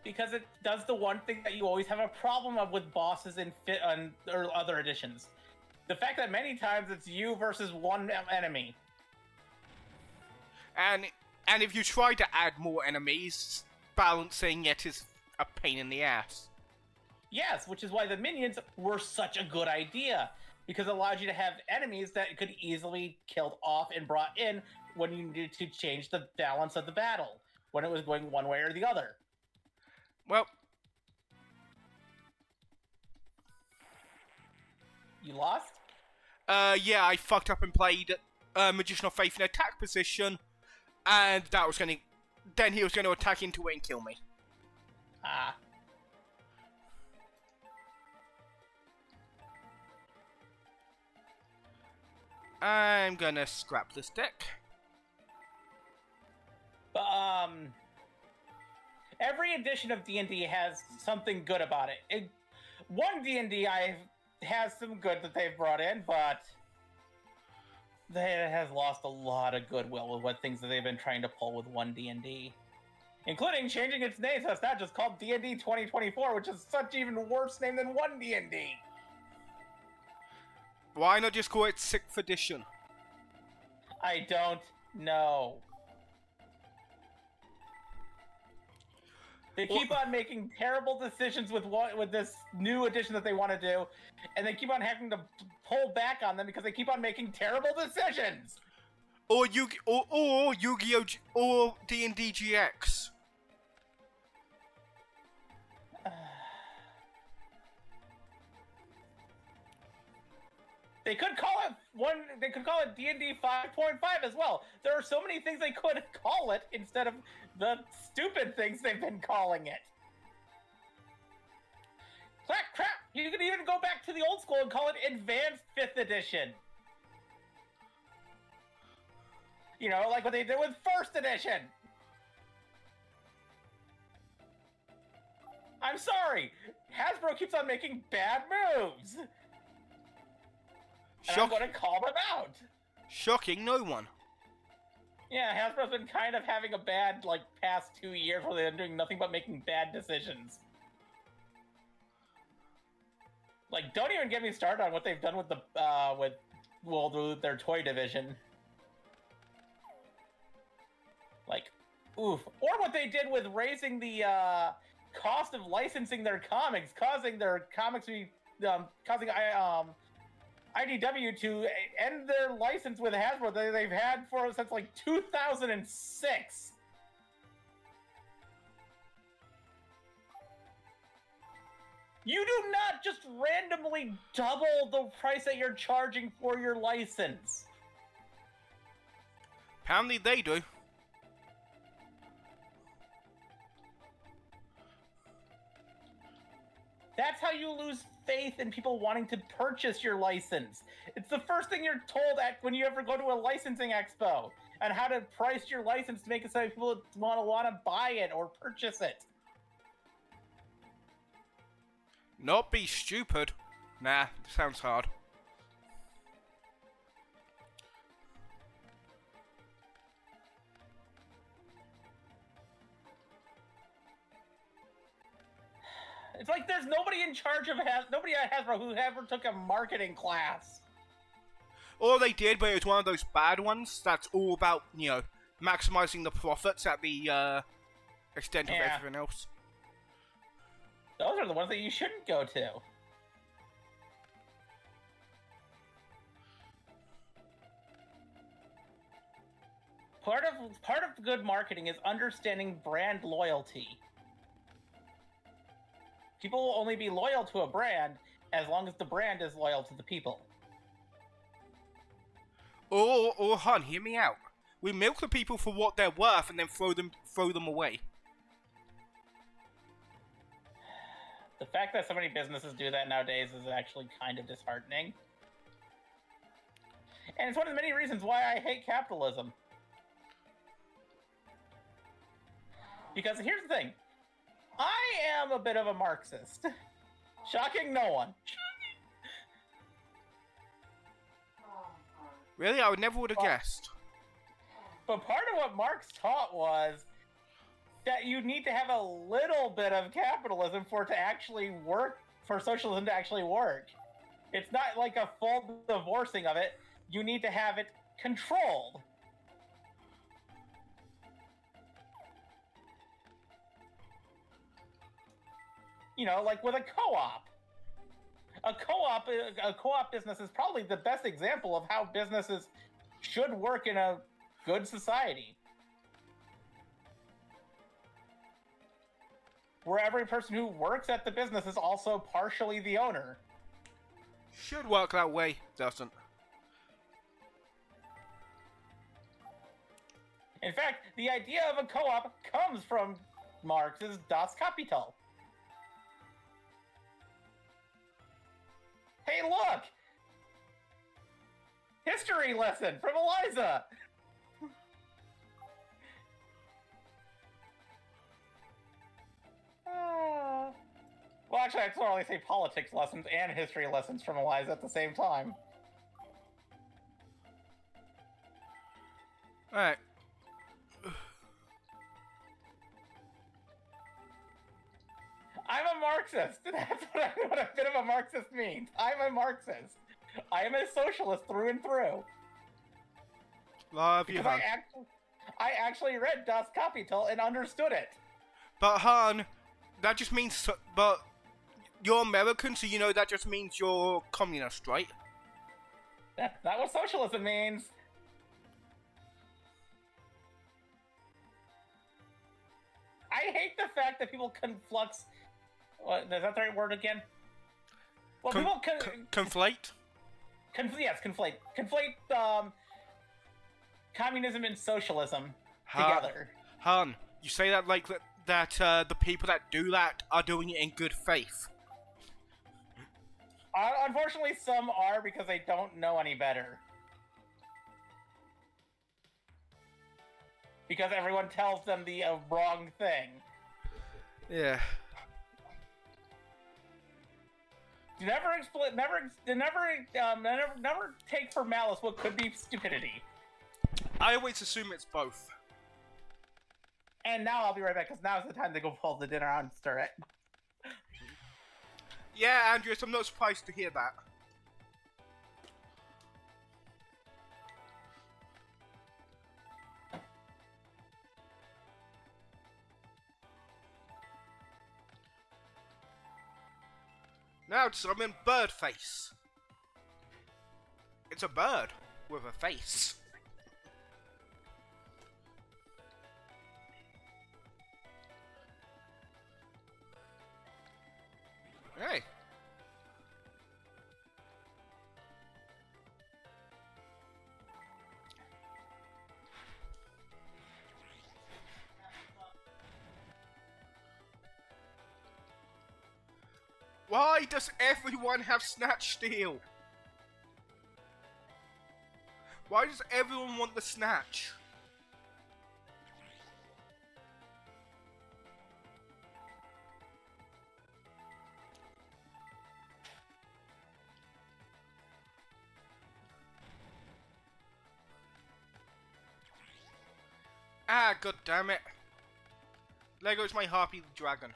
Because it does the one thing that you always have a problem of with bosses in or other editions. The fact that many times it's you versus one enemy. And if you try to add more enemies, balancing it is a pain in the ass. Yes, which is why the minions were such a good idea. Because it allowed you to have enemies that could easily killed off and brought in when you needed to change the balance of the battle. When it was going one way or the other. Well, you lost? Yeah, I fucked up and played Magician of Faith in attack position, and that was gonna... Then he was gonna attack into it and kill me. Ah. I'm gonna scrap this deck. But, every edition of D&D has something good about it. One D&D has some good that they've brought in, but it has lost a lot of goodwill with what things that they've been trying to pull with 1 D&D. Including changing its name so it's not just called D&D 2024, which is such even worse name than 1 D&D. Why not just call it 6th edition? I don't know. They keep on making terrible decisions with this new edition that they want to do, and they keep on having to pull back on them because they keep on making terrible decisions. Or Yu-Gi-Oh! Or D&D GX. They could call it They could call it D&D 5.5 as well. There are so many things they could call it instead of the stupid things they've been calling it. Crap! You could even go back to the old school and call it Advanced 5th Edition. You know, like what they did with 1st Edition. I'm sorry. Hasbro keeps on making bad moves. And I'm going to call them out. Shocking no one. Yeah, Hasbro's been kind of having a bad, like, past 2 years where they're doing nothing but making bad decisions. Like, don't even get me started on what they've done with the, with their toy division. Like, oof. Or what they did with raising the, cost of licensing their comics, causing their comics to be, causing, IDW to end their license with Hasbro that they've had for since like 2006. You do not just randomly double the price that you're charging for your license. Apparently they do. That's how you lose faith in people wanting to purchase your license. It's the first thing you're told when you ever go to a licensing expo, and how to price your license to make it so people want to buy it or purchase it. Not be stupid. Nah, sounds hard. It's like there's nobody in charge of nobody at Hasbro who ever took a marketing class. Or they did, but it was one of those bad ones that's all about, you know, maximizing the profits at the extent of everything else. Those are the ones that you shouldn't go to. Part of good marketing is understanding brand loyalty. People will only be loyal to a brand as long as the brand is loyal to the people. Or, hun, hear me out. We milk the people for what they're worth and then throw them away. The fact that so many businesses do that nowadays is actually kind of disheartening. And it's one of the many reasons why I hate capitalism. Because here's the thing. I am a bit of a Marxist. Shocking no one. Really? I never would have guessed. But part of what Marx taught was that you need to have a little bit of capitalism for it to actually work, for socialism to actually work. It's not like a full divorcing of it. You need to have it controlled. You know, like with a co-op. A co-op business is probably the best example of how businesses should work in a good society. Where every person who works at the business is also partially the owner. Should work that way, doesn't. In fact, the idea of a co-op comes from Marx's Das Kapital. Hey, look! History lesson from Eliza! Well, actually, I'd probably say politics lessons and history lessons from Eliza at the same time. Alright. I'm a Marxist. That's what a bit of a Marxist means. I'm a Marxist. I am a socialist through and through. Love you, because hon. I actually read Das Kapital and understood it. But, hon, that just means... But you're American, so you know that just means you're communist, right? That's not what socialism means. I hate the fact that people conflux... What, is that the right word again? Well, people conflate? Yes, conflate. Conflate, communism and socialism together. Hun, you say that like that the people that do that are doing it in good faith. Unfortunately, some are because they don't know any better. Because everyone tells them the wrong thing. Yeah. Never take for malice what could be stupidity. I always assume it's both. And now I'll be right back, because now's the time to go pull the dinner out and stir it. Yeah, Andreas, I'm not surprised to hear that. Now to summon Birdface. It's a bird with a face. Hey. Why does everyone have Snatch Steal? Why does everyone want the Snatch? Ah, god damn it. Lego's my Harpy the Dragon.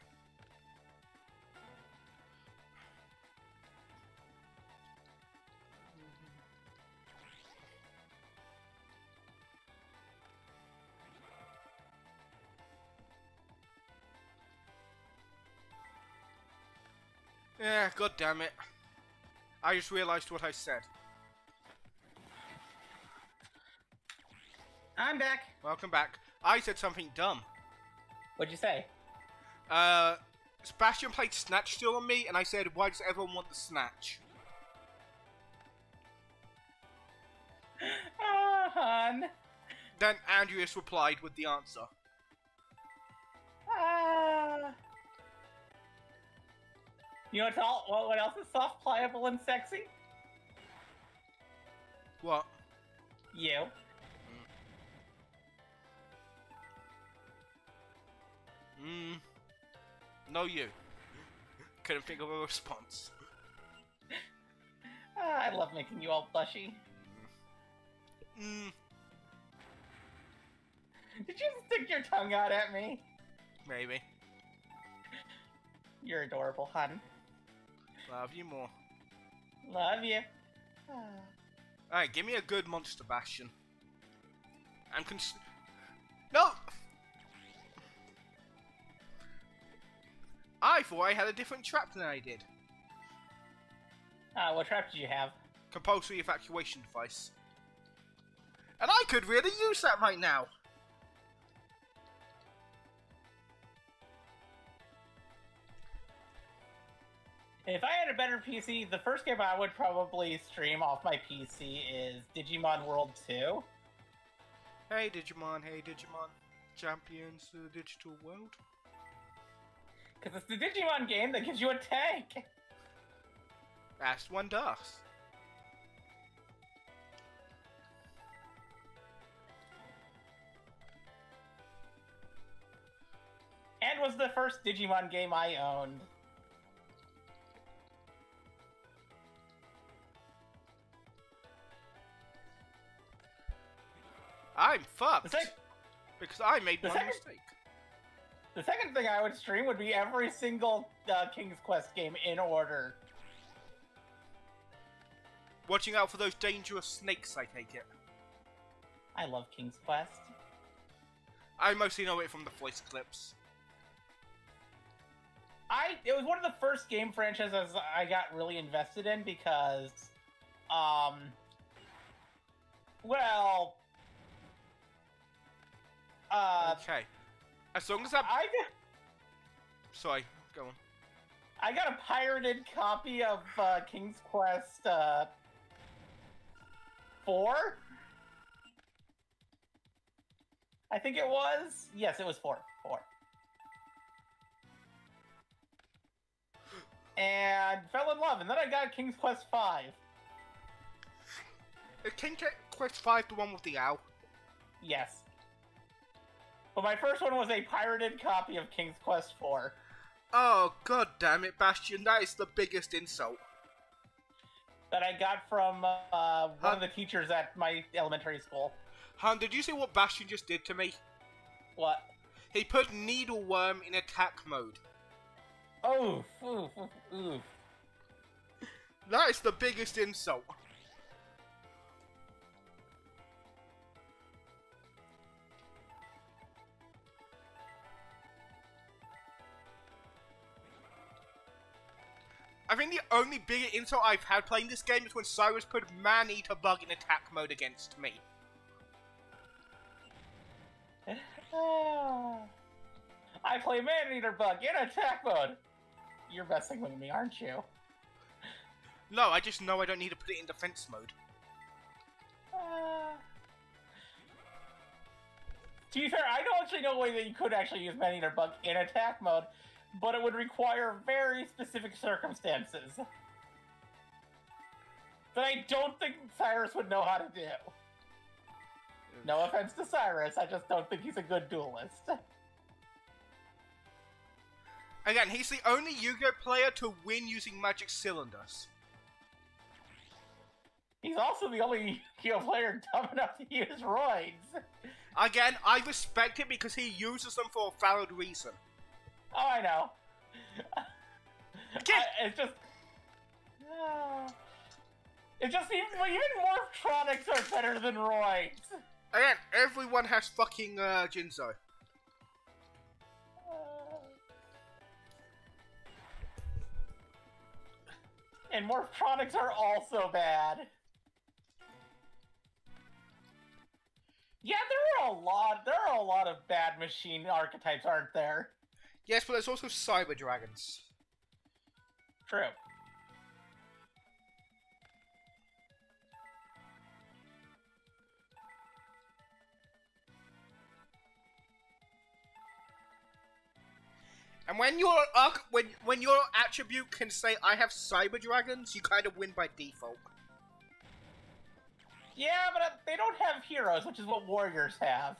Yeah, god damn it. I just realized what I said. I'm back. Welcome back. I said something dumb. What'd you say? Sebastian played Snatch Steal on me, and I said, why does everyone want the Snatch? Ah, hon. Then Andreas replied with the answer. Ah. You know what else is soft, pliable, and sexy? What? You. No you. Couldn't think of a response. I love making you all blushy. Did you stick your tongue out at me? Maybe. You're adorable, hun. Love you more. Love you. Alright, give me a good Monster Bastion. I'm No! I thought I had a different trap than I did. What trap did you have? Compulsory evacuation device. And I could really use that right now! If I had a better PC, the first game I would probably stream off my PC is Digimon World 2. Hey Digimon, champions of the digital world. Because it's the Digimon game that gives you a tank! That's one does. And was the first Digimon game I owned. I'm fucked! Because I made one mistake. The second thing I would stream would be every single King's Quest game in order. Watching out for those dangerous snakes, I take it. I love King's Quest. I mostly know it from the voice clips. It was one of the first game franchises I got really invested in because, well... okay. As long as Sorry, go on. I got a pirated copy of King's Quest 4? I think it was? Yes, it was 4. And fell in love, and then I got King's Quest 5. Is King's Quest 5 the one with the owl? Yes. But my first one was a pirated copy of King's Quest 4. Oh, god damn it, Bastion, that is the biggest insult. that I got from one of the teachers at my elementary school. Han, did you see what Bastion just did to me? What? He put Needleworm in attack mode. Oh, oof, oof, oof. That is the biggest insult. I think the only bigger insult I've had playing this game is when Cyrus put Man-Eater Bug in attack mode against me. I play Man-Eater Bug in attack mode. You're messing with me, aren't you? No, I just know I don't need to put it in defense mode. To be fair, I don't actually know a way that you could actually use Man-Eater Bug in attack mode, but it would require very specific circumstances that I don't think Cyrus would know how to do. No offense to Cyrus, I just don't think he's a good duelist. Again, he's the only Yu-Gi-Oh player to win using magic cylinders. He's also the only Yu-Gi-Oh player dumb enough to use roids. Again, I respect it because he uses them for a valid reason. Oh, I know. Again, it's just... it's just even Morphtronics are better than roids. again, everyone has fucking Jinzo. And Morphtronics are also bad. Yeah, there are a lot of bad machine archetypes, aren't there? Yes, but there's also Cyber Dragons. True. And when your when your attribute can say I have Cyber Dragons, you kind of win by default. Yeah, but they don't have heroes, which is what warriors have.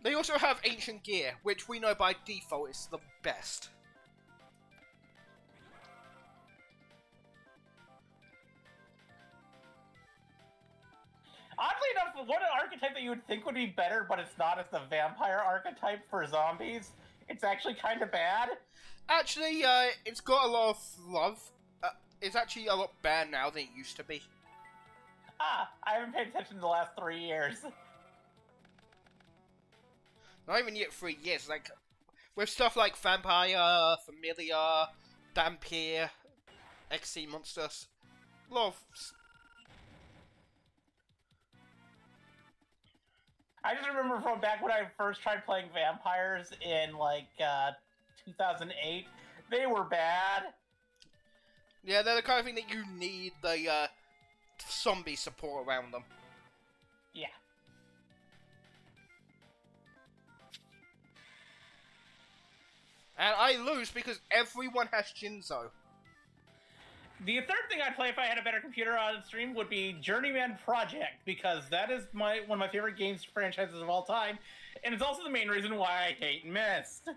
They also have Ancient Gear, which we know by default is the best. Oddly enough, one archetype that you would think would be better, but it's not, is the vampire archetype for zombies. It's actually kind of bad. Actually, it's got a lot of love. It's actually a lot better now than it used to be. I haven't paid attention the last 3 years. Not even yet 3 years, like, with stuff like Vampire, Familiar, Dampier, XC Monsters. A lot of... I just remember from back when I first tried playing vampires in, like, 2008. They were bad. Yeah, they're the kind of thing that you need the, zombie support around them. Yeah. And I lose because everyone has Jinzo. The third thing I'd play if I had a better computer on stream would be Journeyman Project, because that is one of my favorite games franchises of all time, and it's also the main reason why I hate Myst.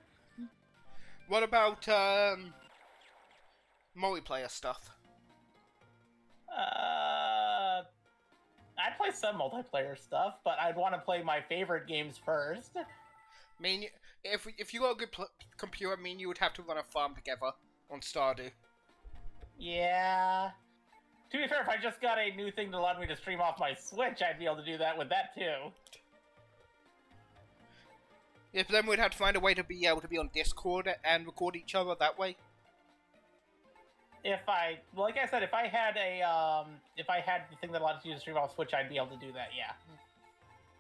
What about, multiplayer stuff? I'd play some multiplayer stuff, but I'd want to play my favorite games first. I mean, if you got a good computer, I mean, you would have to run a farm together on Stardew. Yeah. To be fair, if I just got a new thing that allowed me to stream off my Switch, I'd be able to do that with that too. Yeah, but then we'd have to find a way to be able to be on Discord and record each other that way. Like I said, if I had the thing that allows you to stream off Switch, I'd be able to do that, yeah.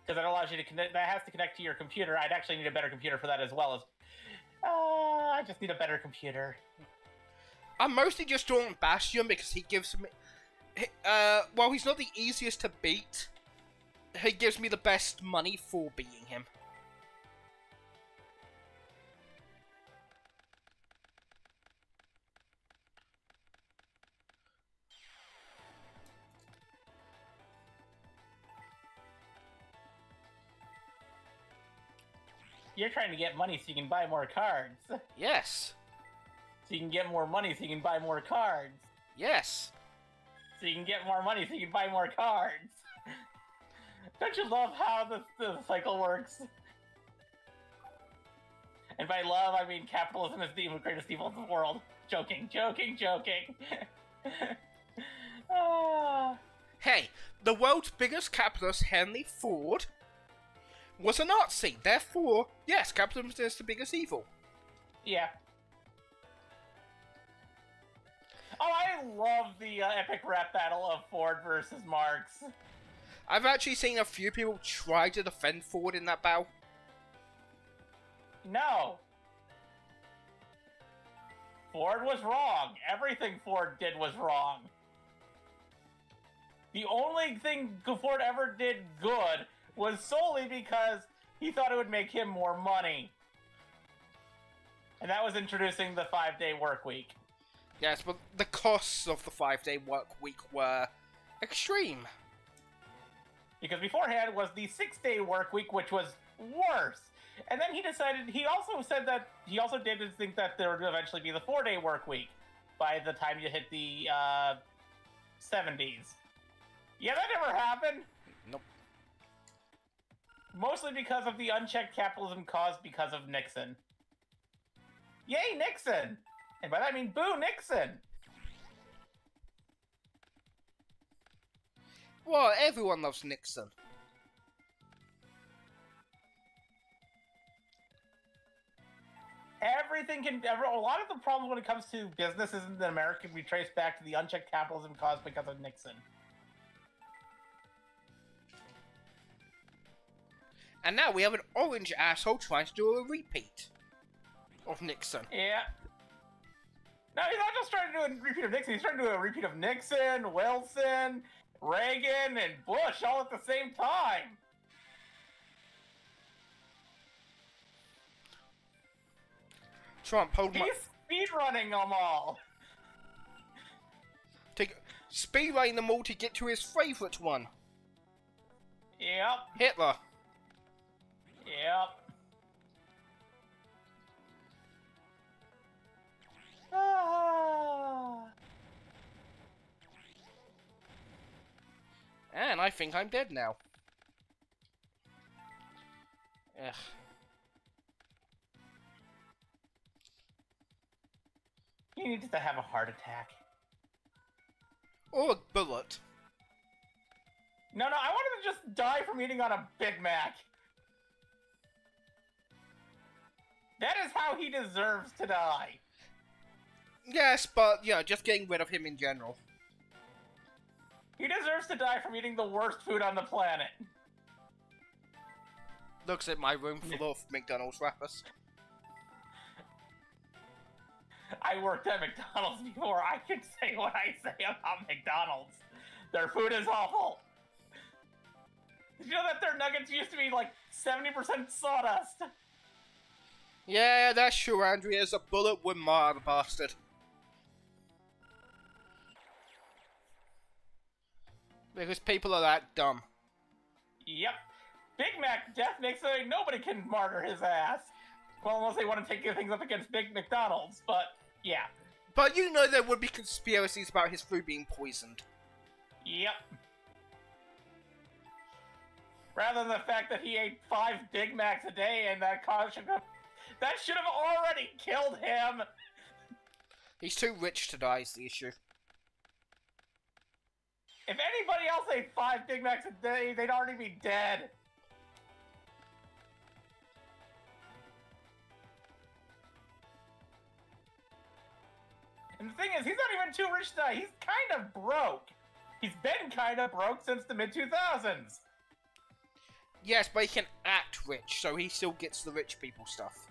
Because that allows you to connect, that has to connect to your computer. I'd actually need a better computer for that as well as... I just need a better computer. I'm mostly just doing Bastion because he gives me... while he's not the easiest to beat, he gives me the best money for beating him. You're trying to get money so you can buy more cards. Yes. So you can get more money so you can buy more cards. Yes. So you can get more money so you can buy more cards. Don't you love how the cycle works? And by love, I mean capitalism is the greatest evil of the world. Joking, joking, joking. Hey, the world's biggest capitalist, Henry Ford, was a Nazi. Therefore, yes, capitalism is the biggest evil. Yeah. Oh, I love the epic rap battle of Ford versus Marx. I've actually seen a few people try to defend Ford in that battle. No. Ford was wrong. Everything Ford did was wrong. The only thing Ford ever did good was solely because he thought it would make him more money. And that was introducing the 5-day work week. Yes, but the costs of the 5-day work week were extreme. Because beforehand was the 6-day work week, which was worse. And then he decided, he also said that, he also did think that there would eventually be the 4-day work week by the time you hit the 70s. Yeah, that never happened. Nope. Mostly because of the unchecked capitalism caused because of Nixon. Yay, Nixon! And by that I mean boo, Nixon! Well, everyone loves Nixon. A lot of the problems when it comes to businesses in America can be traced back to the unchecked capitalism caused because of Nixon. And now we have an orange asshole trying to do a repeat of Nixon. Yeah. No, he's not just trying to do a repeat of Nixon, he's trying to do a repeat of Nixon, Wilson, Reagan, and Bush all at the same time. Trump, hold my... He's speedrunning them all. Speedrunning them all to get to his favourite one. Yep. Hitler. Yep. And I think I'm dead now. Ugh. He needs to have a heart attack. Or a bullet. No, I wanted to just die from eating on a Big Mac. That is how he deserves to die. Yes, but, yeah, just getting rid of him in general. He deserves to die from eating the worst food on the planet. Looks at my room full of McDonald's wrappers. I worked at McDonald's before. I can say what I say about McDonald's. Their food is awful. Did you know that their nuggets used to be like 70% sawdust? Yeah, that's true, Andrea. As a bullet would mar the bastard. Because people are that dumb. Yep. Big Mac death makes it so nobody can martyr his ass. Well, unless they want to take things up against Big McDonald's, but yeah. But you know there would be conspiracies about his food being poisoned. Yep. Rather than the fact that he ate 5 Big Macs a day and that should have already killed him! He's too rich to die is the issue. If anybody else ate 5 Big Macs a day, they'd already be dead. And the thing is, he's not even too rich to die. He's kind of broke. He's been kind of broke since the mid-2000s. Yes, but he can act rich, so he still gets the rich people stuff.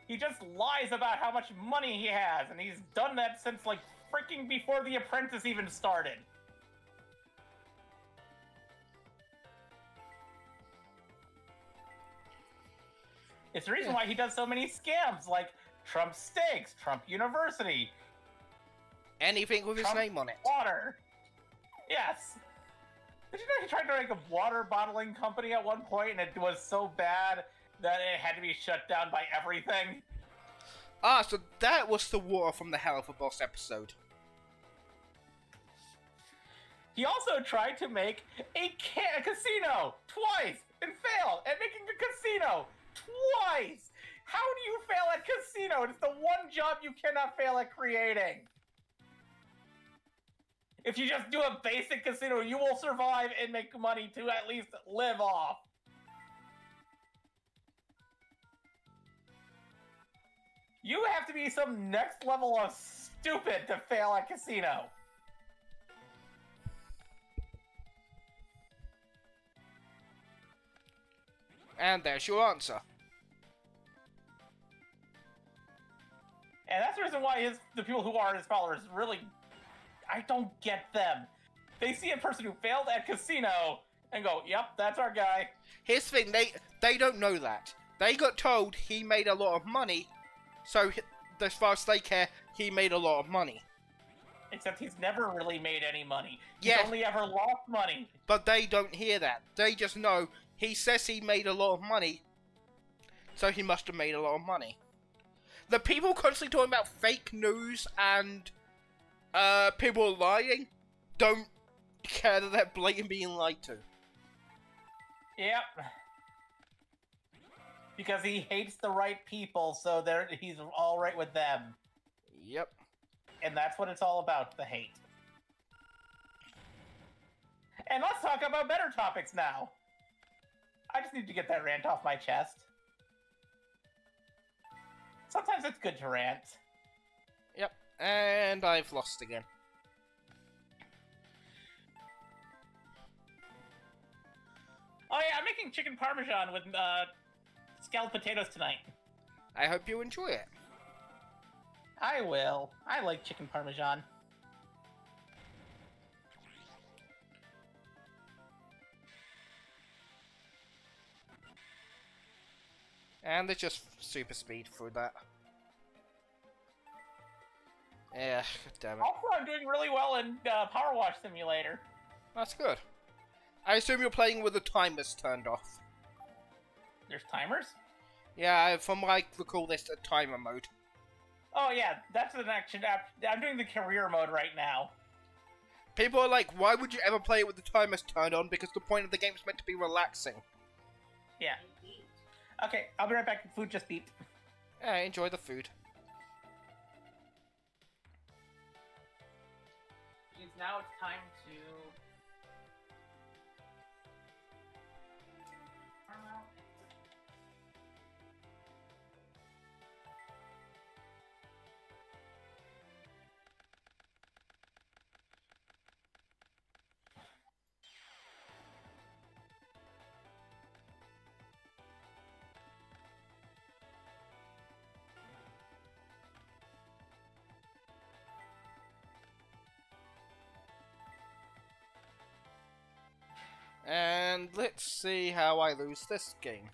He just lies about how much money he has, and he's done that since, like, freaking before The Apprentice even started. It's the reason why he does so many scams, like Trump Steaks, Trump University. Anything with his name on it. Water. Yes. Did you know he tried to make a water bottling company at one point, and it was so bad that it had to be shut down by everything. Ah, so that was the water from the Hell of a Boss episode. He also tried to make a casino twice and failed at making a casino twice. How do you fail at casino? It's the one job you cannot fail at creating. If you just do a basic casino, you will survive and make money to at least live off. You have to be some next level of stupid to fail at casino. And there's your answer. And that's the reason why the people who are his followers really, I don't get them. They see a person who failed at casino and go, "Yep, that's our guy." Here's the thing, they don't know that. They got told he made a lot of money, so as far as they care, he made a lot of money. Except he's never really made any money. He's Yeah. only ever lost money. But they don't hear that. They just know he says he made a lot of money, so he must have made a lot of money. The people constantly talking about fake news and people lying don't care that they're blatantly being lied to. Yep. Because he hates the right people, so he's all right with them. Yep. And that's what it's all about, the hate. And let's talk about better topics now. I just need to get that rant off my chest. Sometimes it's good to rant. Yep. And I've lost again. Oh yeah, I'm making chicken parmesan with scalloped potatoes tonight. I hope you enjoy it. I will. I like chicken parmesan. And there's just super speed through that. Yeah, god damn it. Also, I'm doing really well in Power Wash Simulator. That's good. I assume you're playing with the timers turned off. There's timers? Yeah, from what I recall, this a timer mode. Oh yeah, that's an action app. I'm doing the career mode right now. People are like, why would you ever play it with the timers turned on? Because the point of the game is meant to be relaxing. Yeah. Okay, I'll be right back. Food just beeped. Yeah, enjoy the food. Means now it's time to... And let's see how I lose this game.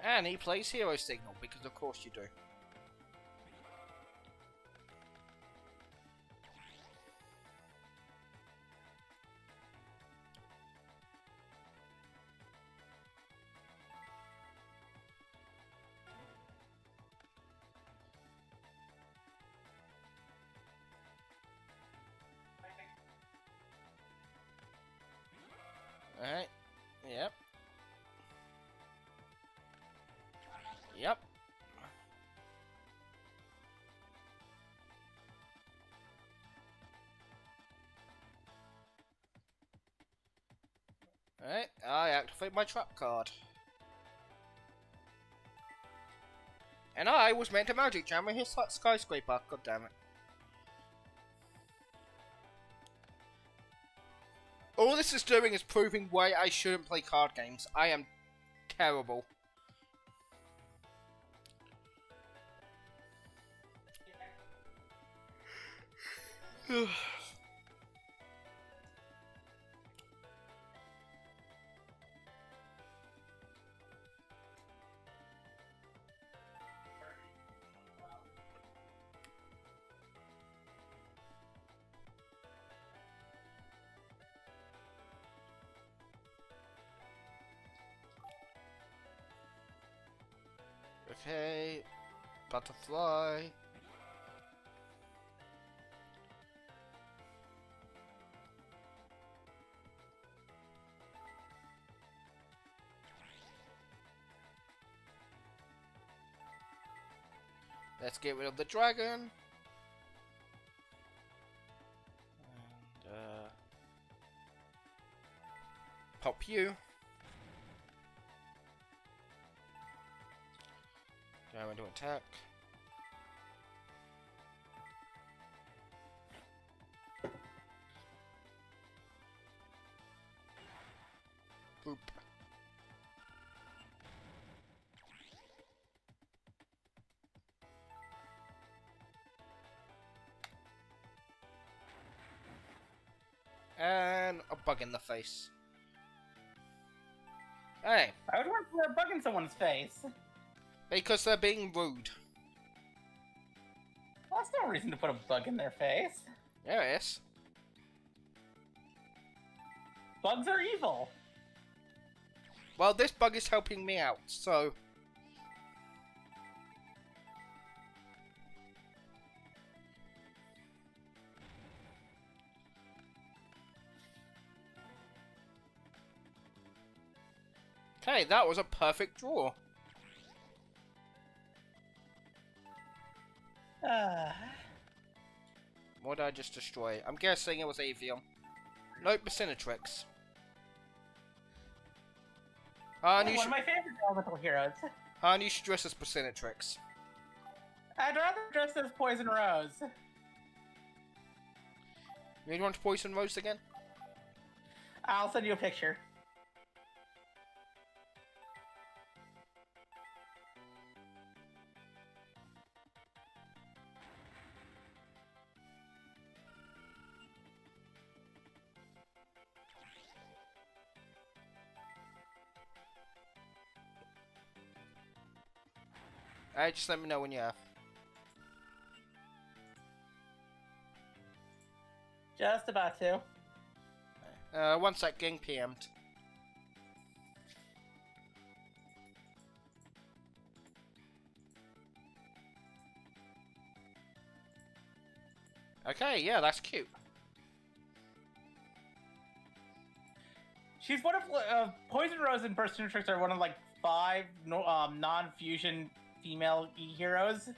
And he plays Hero Signal, because of course you do. Alright, yep. Yep. Alright, I activate my trap card. And I was meant to magic jam in his skyscraper, god damn it. All this is doing is proving why I shouldn't play card games. I am terrible. Okay, butterfly. Let's get rid of the dragon. And, pop you. Go into attack. Boop. And a bug in the face. Hey. I would want to bug in someone's face. Because they're being rude. Well, that's no reason to put a bug in their face. There it is. Bugs are evil. Well, this bug is helping me out, so... Okay, that was a perfect draw. What did I just destroy? I'm guessing it was Avium. Nope, Basinatrix. One of my favorite elemental heroes. Han, you should dress as Basinatrix. I'd rather dress as Poison Rose. You want to Poison Rose again? I'll send you a picture. Alright, just let me know when you have. Just about to. 1 sec, getting PM'd. Okay, yeah, that's cute. She's one of Poison Rose and Burstinatrix are one of like 5 non-fusion female heroes.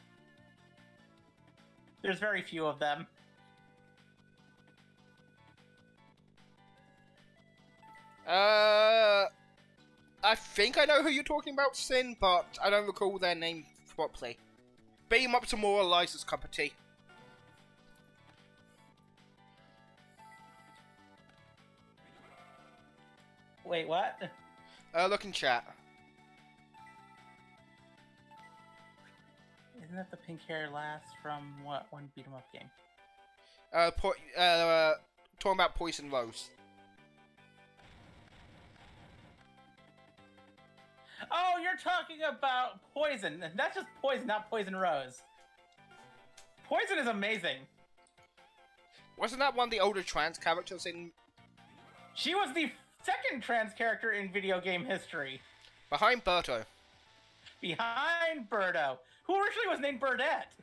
There's very few of them. I think I know who you're talking about, Sin, but I don't recall their name properly. Beam up to more Eliza's cup of tea. Wait, what? Look in chat. Isn't that the pink hair last from what one beat 'em up game? Talking about Poison Rose. Oh, you're talking about Poison. That's just Poison, not Poison Rose. Poison is amazing. Wasn't that one of the older trans characters in... She was the second trans character in video game history. Behind Berto. Behind Birdo, who originally was named Burdette.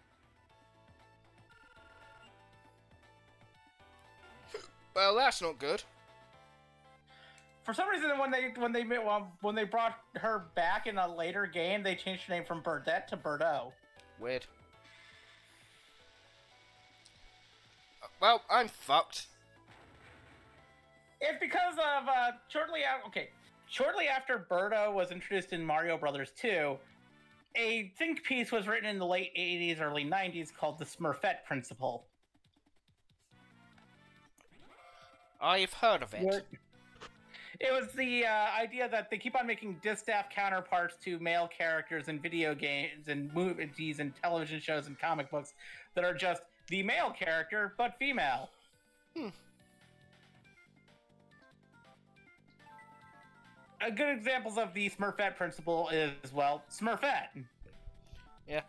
Well, that's not good. For some reason, when they brought her back in a later game, they changed her name from Burdette to Birdo. Weird. Well, I'm fucked. It's because of shortly after Birdo was introduced in Mario Brothers 2, a think piece was written in the late 80s, early 90s called the Smurfette Principle. I've heard of it. It was the idea that they keep on making distaff counterparts to male characters in video games and movies and television shows and comic books that are just the male character, but female. A good examples of the Smurfette principle is, well, Smurfette. Yeah.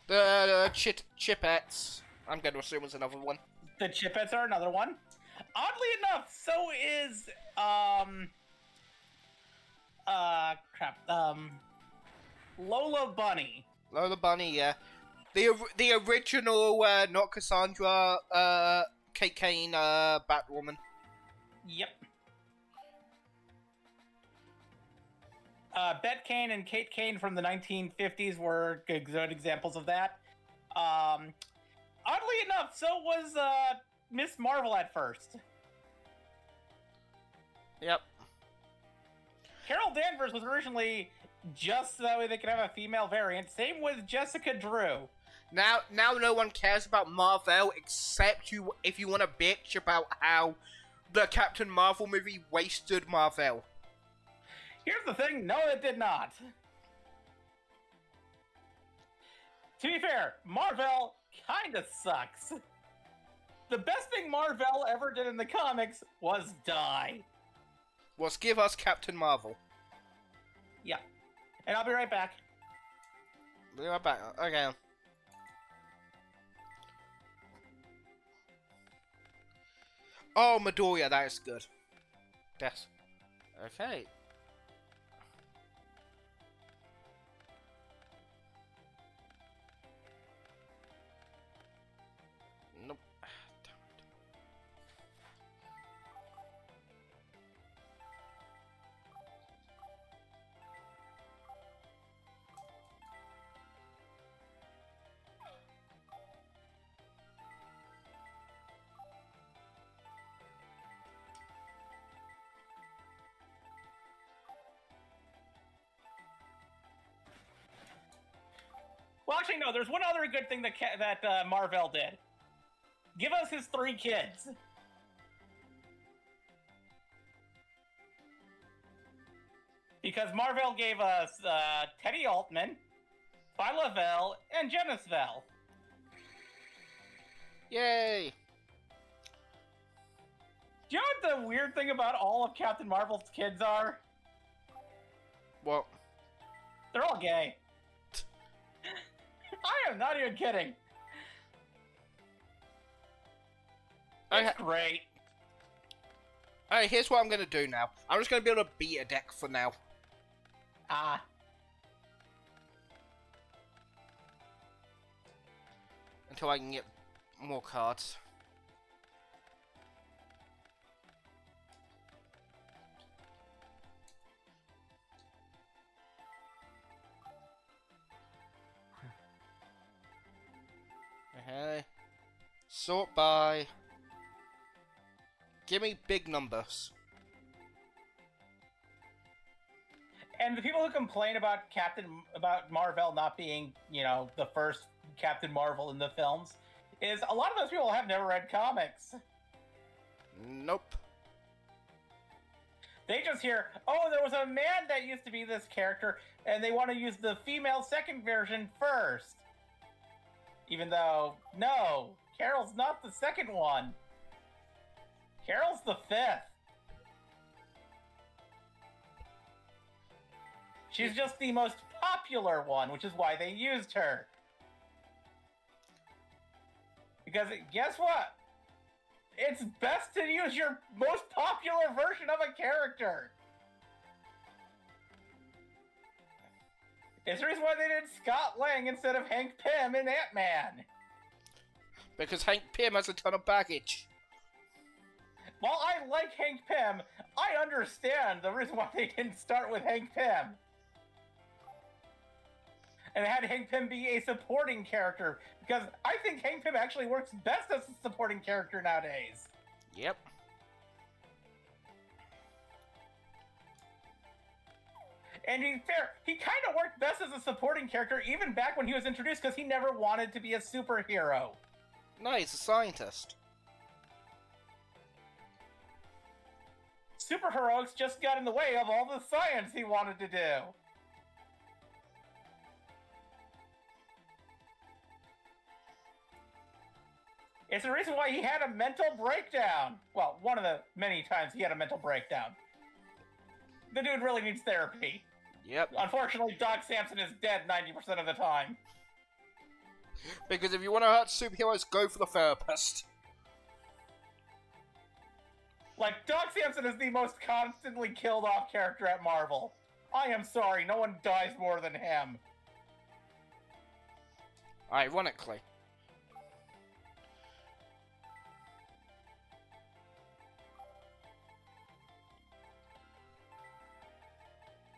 The Chipettes. I'm going to assume is another one. The Chipettes are another one. Oddly enough, so is Lola Bunny. Lola Bunny, yeah. The original, not Cassandra, Kate Kane, Batwoman. Yep. Bet Kane and Kate Kane from the 1950s were good examples of that. Oddly enough, so was Miss Marvel at first. Yep. Carol Danvers was originally just so that way they could have a female variant. Same with Jessica Drew. Now no one cares about Marvel except you if you want to bitch about how the Captain Marvel movie wasted Marvel. Here's the thing, no, it did not. To be fair, Marvel kinda sucks. The best thing Marvel ever did in the comics was die. Was give us Captain Marvel. Yeah. And I'll be right back. Be right back. Okay. Oh, Midoriya, that is good. Yes. Okay. Nope. Damn it. Well, actually, no, there's one other good thing that Marvel did. Give us his 3 kids. Because Marvel gave us Teddy Altman, Phyla-Vell, and Genis-Vell. Yay! Do you know what the weird thing about all of Captain Marvel's kids are? What? They're all gay. I am not even kidding. It's great. Alright, here's what I'm gonna do now. I'm just gonna build a beta deck for now. Ah. Until I can get more cards. Okay. Sort by. Give me big numbers. And the people who complain about Marvel not being, you know, the first Captain Marvel in the films, is a lot of those people have never read comics. Nope. They just hear, oh, there was a man that used to be this character, and they want to use the female second version first. Even though, no, Carol's not the second one. Carol's the 5th. She's just the most popular one, which is why they used her. Because guess what? It's best to use your most popular version of a character. It's the reason why they did Scott Lang instead of Hank Pym in Ant-Man. Because Hank Pym has a ton of baggage. While I like Hank Pym, I understand the reason why they didn't start with Hank Pym. And had Hank Pym be a supporting character, because I think Hank Pym actually works best as a supporting character nowadays. Yep. And to be fair, he kind of worked best as a supporting character even back when he was introduced, because he never wanted to be a superhero. No, he's a scientist. Superheroics just got in the way of all the science he wanted to do. It's the reason why he had a mental breakdown. Well, one of the many times he had a mental breakdown. The dude really needs therapy. Yep. Unfortunately, Doc Samson is dead 90% of the time. Because if you want to hurt superheroes, go for the therapist. Like, Doc Samson is the most constantly killed off character at Marvel. I am sorry, no one dies more than him. Ironically.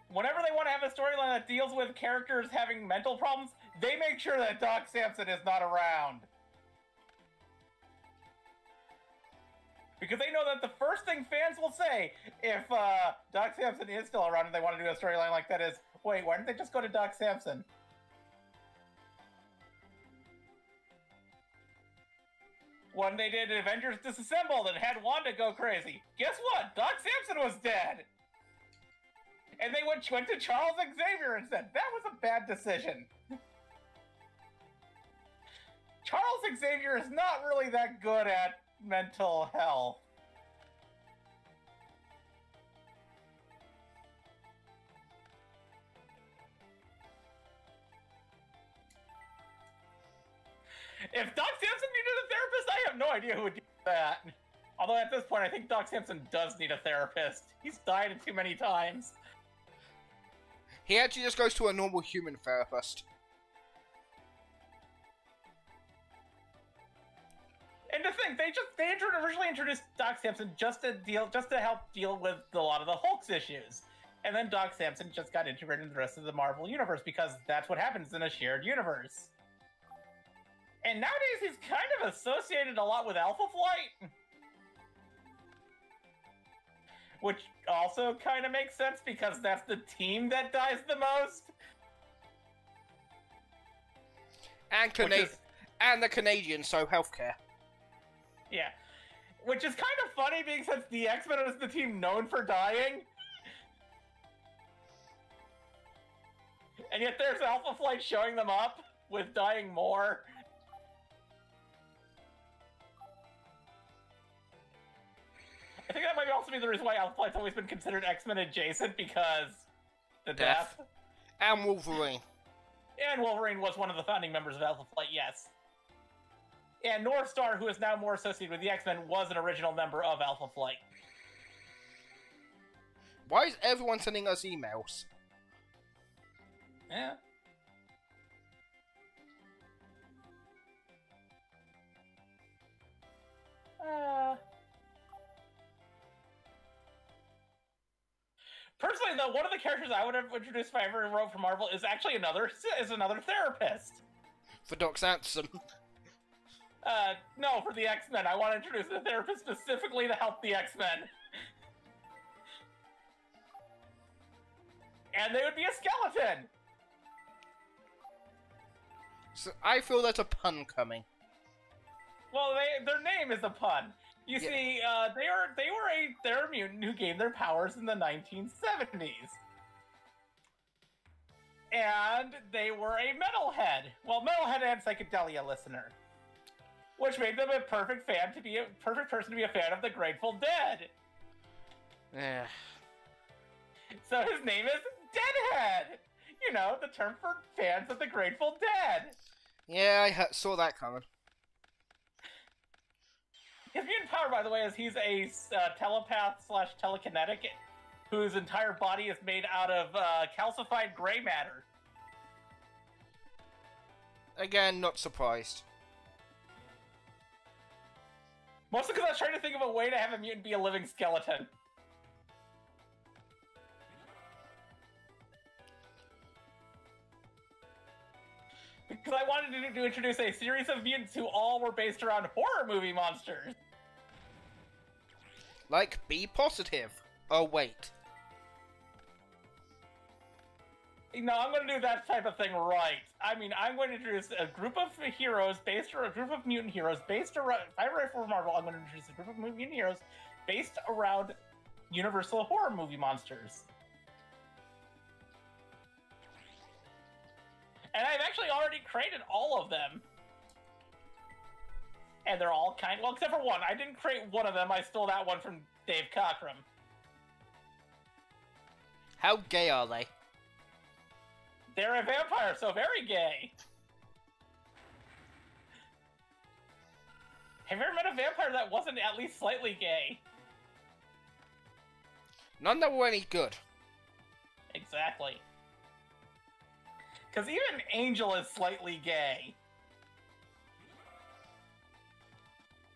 Whenever they want to have a storyline that deals with characters having mental problems, they make sure that Doc Samson is not around. Because they know that the first thing fans will say if Doc Samson is still around and they want to do a storyline like that is, wait, why didn't they just go to Doc Samson? When they did Avengers Disassembled and had Wanda go crazy, guess what? Doc Samson was dead! And they went to Charles Xavier and said, that was a bad decision. Charles Xavier is not really that good at mental health. If Doc Samson needed a therapist, I have no idea who would do that. Although at this point, I think Doc Samson does need a therapist. He's died too many times. He actually just goes to a normal human therapist. And to think, they originally introduced Doc Samson just to help deal with a lot of the Hulk's issues. And then Doc Samson just got integrated into the rest of the Marvel universe because that's what happens in a shared universe. And nowadays he's kind of associated a lot with Alpha Flight. Which also kind of makes sense because that's the team that dies the most. And the Canadians, so healthcare. Yeah. Which is kind of funny being since the X-Men is the team known for dying. And yet there's Alpha Flight showing them up with dying more. I think that might also be the reason why Alpha Flight's always been considered X-Men adjacent, because the death. And Wolverine. And Wolverine was one of the founding members of Alpha Flight, yes. And North Star, who is now more associated with the X-Men, was an original member of Alpha Flight. Why is everyone sending us emails? Yeah. Personally, though, one of the characters I would have introduced if I ever wrote for Marvel is actually another therapist. For Doc Samson. No, for the X-Men. I want to introduce a therapist specifically to help the X-Men. And they would be a skeleton! So I feel there's a pun coming. Well, their name is a pun. You see, they're a mutant who gained their powers in the 1970s. And they were a metalhead. Well, metalhead and psychedelia listener. Which made them a perfect person to be a fan of the Grateful Dead. Yeah. So his name is Deadhead. You know, the term for fans of the Grateful Dead. Yeah, I saw that coming. His mutant power, by the way, is he's a telepath / telekinetic whose entire body is made out of calcified gray matter. Again, not surprised. Mostly because I was trying to think of a way to have a mutant be a living skeleton. Because I wanted to introduce a series of mutants who all were based around horror movie monsters. Like, be positive. Oh, wait. No, I'm going to do that type of thing right. I mean, I'm going to introduce a group of heroes based around a group of mutant heroes based around. If I write for Marvel, I'm going to introduce a group of mutant heroes based around Universal horror movie monsters. And I've actually already created all of them. And they're all well, except for one. I didn't create one of them. I stole that one from Dave Cockrum. How gay are they? They're a vampire, so very gay. Have you ever met a vampire that wasn't at least slightly gay? None that were any good. Exactly. Because even Angel is slightly gay.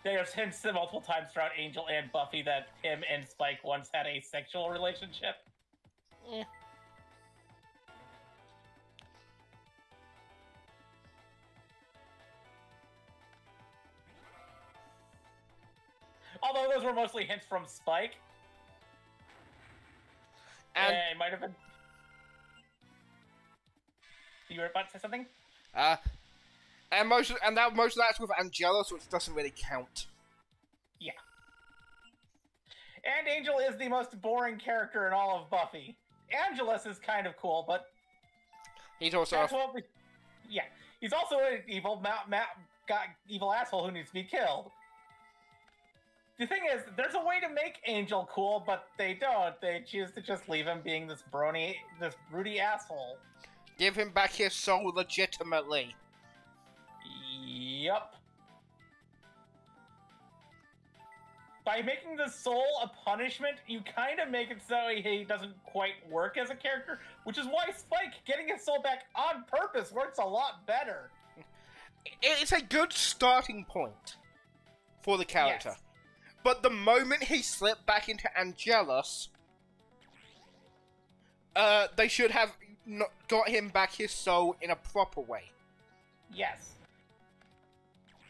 There's hints multiple times throughout Angel and Buffy that him and Spike once had a sexual relationship. Eh. Although those were mostly hints from Spike. And it might have been... You were about to say something? most of that's with Angelus, which doesn't really count. Yeah. And Angel is the most boring character in all of Buffy. Angelus is kind of cool, but... He's also yeah. He's also an evil evil asshole who needs to be killed. The thing is, there's a way to make Angel cool, but they don't. They choose to just leave him being this broody asshole. Give him back his soul legitimately. Yep. By making the soul a punishment, you kind of make it so he doesn't quite work as a character, which is why Spike getting his soul back on purpose works a lot better. It's a good starting point for the character. Yes. But the moment he slipped back into Angelus, they should have got him back his soul in a proper way. Yes.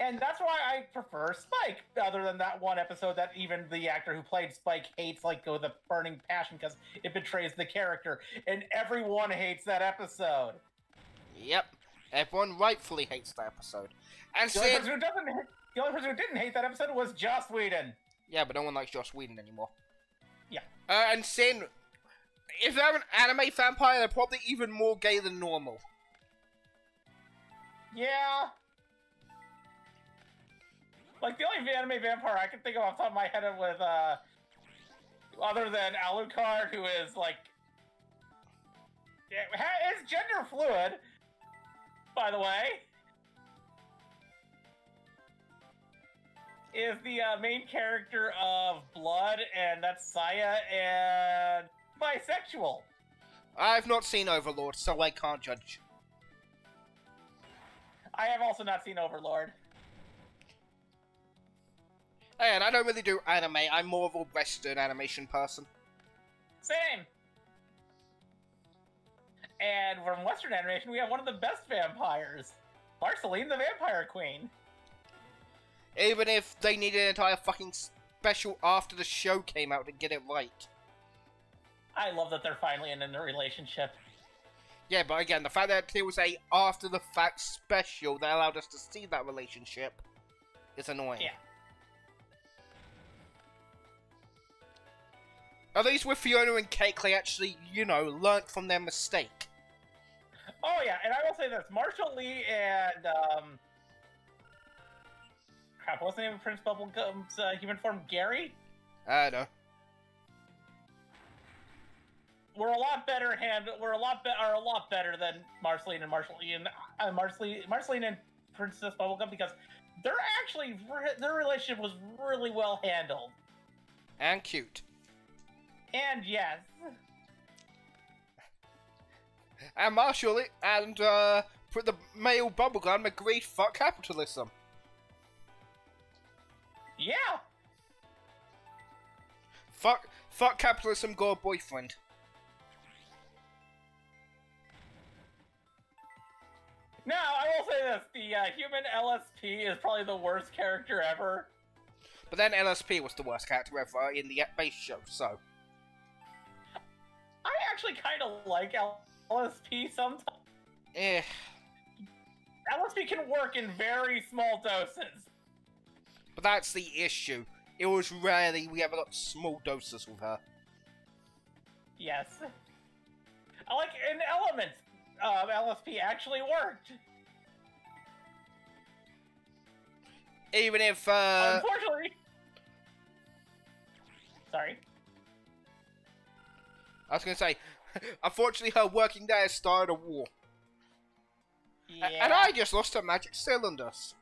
And that's why I prefer Spike, other than that one episode that even the actor who played Spike hates, like, with a burning passion because it betrays the character. And everyone hates that episode. Yep. Everyone rightfully hates that episode. And The only person who didn't hate that episode was Joss Whedon. Yeah, but no one likes Joss Whedon anymore. Yeah. And Sin, if they're an anime vampire, they're probably even more gay than normal. Yeah. Like, the only anime vampire I can think of off the top of my head with, other than Alucard, who is, like, is gender fluid, by the way, is the main character of Blood, and that's Saya, and bisexual. I've not seen Overlord, so I can't judge. I have also not seen Overlord. And I don't really do anime, I'm more of a Western animation person. Same! And from Western animation, we have one of the best vampires. Marceline, the Vampire Queen. Even if they needed an entire fucking special after the show came out to get it right. I love that they're finally in a relationship. Yeah, but again, the fact that there was a after-the-fact special that allowed us to see that relationship is annoying. Yeah. At least with Fiona and Cake, they actually, you know, learnt from their mistake. Oh yeah, and I will say this, Marshall Lee and, crap, what's the name of Prince Bubblegum's human form? Gary? I know. We're a lot better than Marceline and Marshall Lee and Marceline and Princess Bubblegum, because their relationship was really well handled. And cute. And yes. And Marshall and for the male Bubblegum agreed fuck capitalism. Yeah. Fuck capitalism, got a boyfriend. Now, I will say this, the human LSP is probably the worst character ever. But then LSP was the worst character ever in the base show, so. I actually kind of like LSP sometimes. Eh. LSP can work in very small doses. But that's the issue. It was rarely we ever got small doses with her. Yes. Like, in Elements, LSP actually worked. Even if, Unfortunately... Sorry. I was gonna say, unfortunately her working there started a war. Yeah. And I just lost her magic cylinders.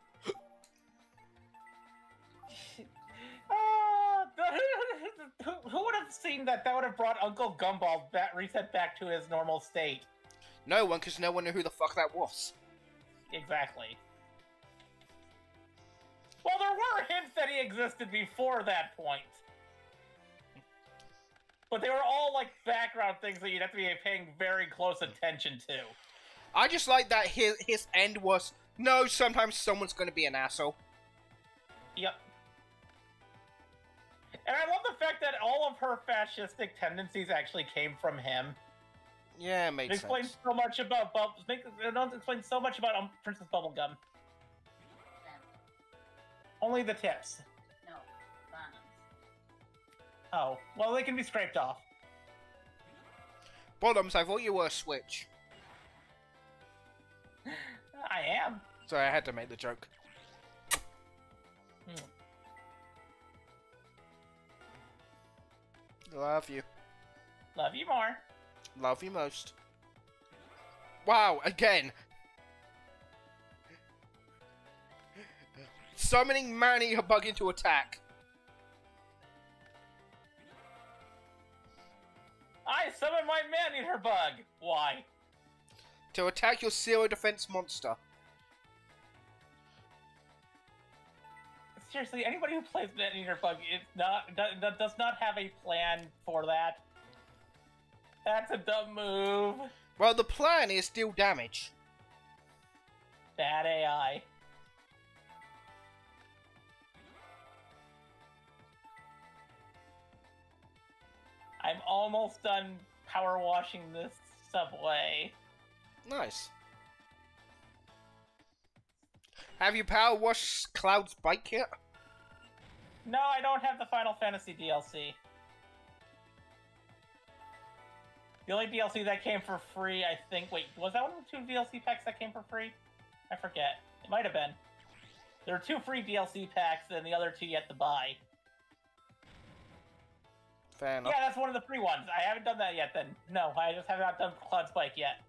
Who would have seen that? That would have brought Uncle Gumball reset back to his normal state. No one, because no one knew who the fuck that was. Exactly. Well, there were hints that he existed before that point. But they were all, like, background things that you'd have to be paying very close attention to. I just like that his end was, no, sometimes someone's gonna be an asshole. Yep. And I love the fact that all of her fascistic tendencies actually came from him. Yeah, it makes sense. It explains so much about it explains so much about Princess Bubblegum. Only the tips. No, bottoms. Oh, well, they can be scraped off. Bottoms, I thought you were a switch. I am. Sorry, I had to make the joke. Love you. Love you more. Love you most. Wow, again. Summoning Manny Bug into attack. I summon my man-eater bug. Why? To attack your zero defense monster. Seriously, anybody who plays man-eater bug does not have a plan for that. That's a dumb move. Well, the plan is deal damage. Bad AI. I'm almost done power washing this subway. Nice. Have you power washed Cloud's bike yet? No, I don't have the Final Fantasy DLC. The only DLC that came for free, I think... Wait, was that one of the 2 DLC packs that came for free? I forget. It might have been. There are 2 free DLC packs, and the other 2 yet to buy. Fair enough. Yeah, that's one of the free ones. I haven't done that yet, then. No, I just have not done Cloud Spike yet.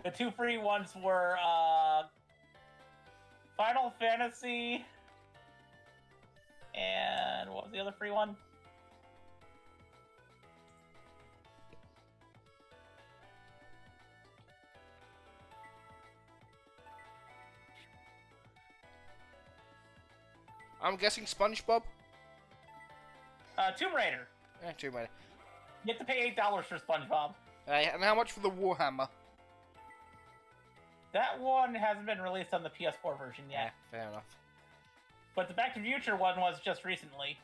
The 2 free ones were, Final Fantasy... And what was the other free one? I'm guessing SpongeBob? Tomb Raider. Yeah, Tomb Raider. You have to pay $8 for SpongeBob. And how much for the Warhammer? That one hasn't been released on the PS4 version yet. Yeah, fair enough. But the Back to the Future one was just recently.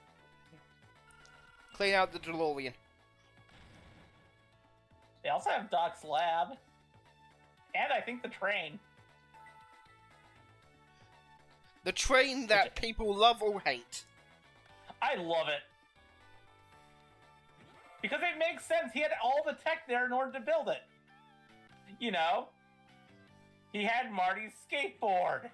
Clean out the DeLorean. They also have Doc's Lab. And I think the train. The train that people love or hate. I love it. Because it makes sense. He had all the tech there in order to build it. You know? He had Marty's skateboard.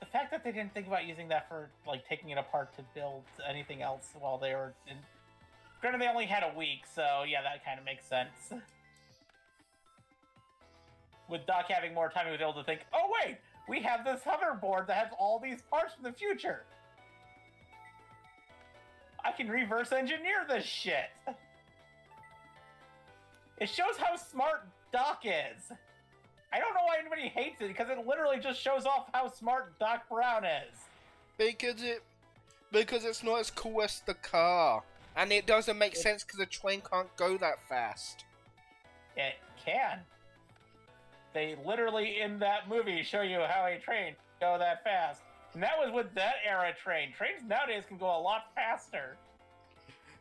The fact that they didn't think about using that for, like, taking it apart to build anything else while they were in... Granted, they only had a week, so yeah, that kind of makes sense. With Doc having more time, he was able to think, oh wait, we have this hoverboard that has all these parts from the future. I can reverse engineer this shit. It shows how smart Doc is. I don't know why anybody hates it, because it literally just shows off how smart Doc Brown is. Because it's not as cool as the car. And it doesn't make sense because the train can't go that fast. It can. They literally, in that movie, show you how a train go that fast. And that was with that era train. Trains nowadays can go a lot faster.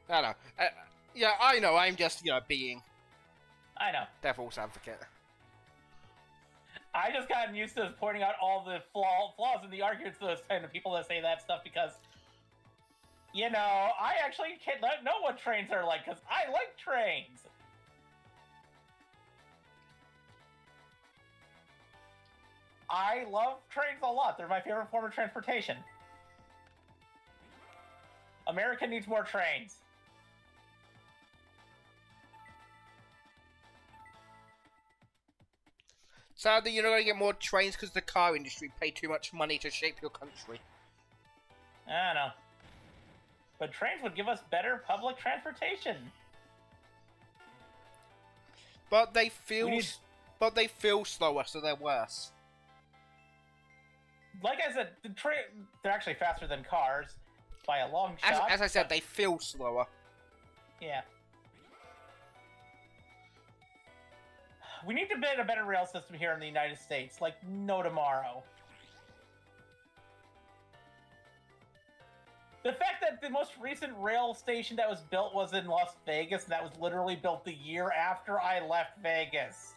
I know. Yeah, I know. I'm just, being I know. devil's advocate. I just gotten used to pointing out all the flaws in the arguments of those kind of people that say that stuff because, I actually can't know what trains are like because I like trains. I love trains a lot. They're my favorite form of transportation. America needs more trains. Sadly, you're not going to get more trains because the car industry paid too much money to shape your country. I don't know. But trains would give us better public transportation. But they feel slower, so they're worse. Like I said, they're actually faster than cars by a long shot. As I said, they feel slower. Yeah. We need to build a better rail system here in the United States, like no tomorrow. The fact that the most recent rail station that was built was in Las Vegas, and that was literally built the year after I left Vegas.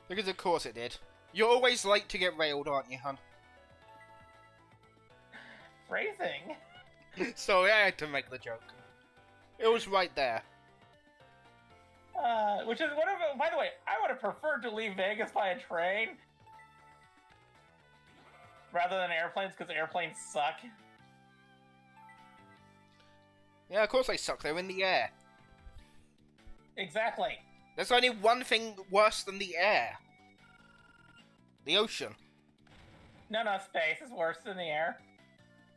Because of course it did. You're always late to get railed, aren't you, hun? Phrasing. Sorry, I had to make the joke. It was right there. Which is one of. By the way, I would have preferred to leave Vegas by a train rather than airplanes because airplanes suck. Yeah, of course they suck. They're in the air. Exactly. There's only one thing worse than the air. The ocean. No, space is worse than the air.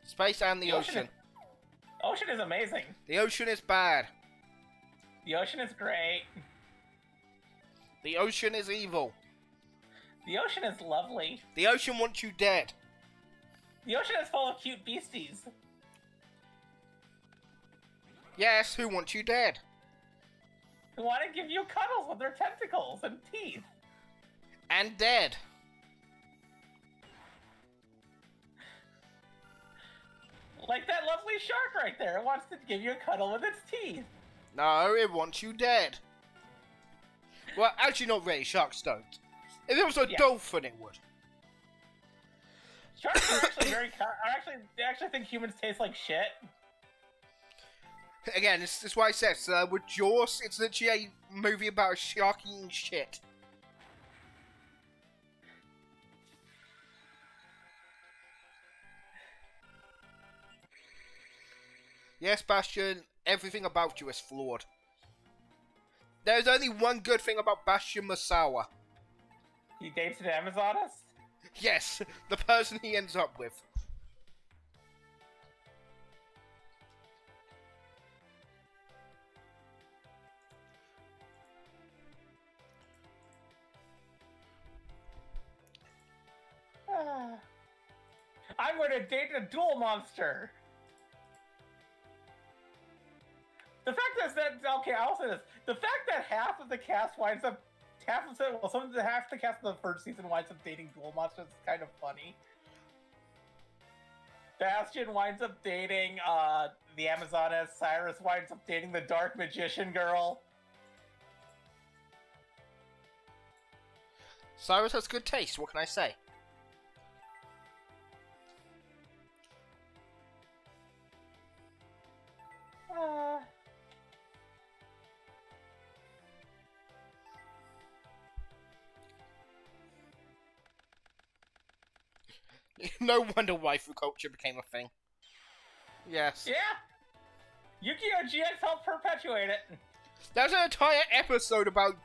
Space and the ocean. Ocean is amazing. The ocean is bad. The ocean is great. The ocean is evil. The ocean is lovely. The ocean wants you dead. The ocean is full of cute beasties. Yes, who wants you dead? Who want to give you cuddles with their tentacles and teeth. And dead. Like that lovely shark right there. It wants to give you a cuddle with its teeth. No, it wants you dead. Well, actually not really. Sharks don't. If it was a dolphin, it would. Sharks are actually I actually think humans taste like shit. Again, this is why I said, with Jaws, it's literally a movie about a shark eating shit. Yes, Bastion, everything about you is flawed. There's only one good thing about Bastion Masawa. He dates an Amazoness? Yes, the person he ends up with. I'm going to date a duel monster. The fact is that, okay, I'll say this. The fact that half of the cast winds up, half of the cast of the first season winds up dating duel monsters is kind of funny. Bastion winds up dating the Amazoness. Cyrus winds up dating the Dark Magician girl. Cyrus has good taste, what can I say? No wonder waifu culture became a thing. Yes. Yeah! Yu-Gi-Oh! GX helped perpetuate it. There's an entire episode about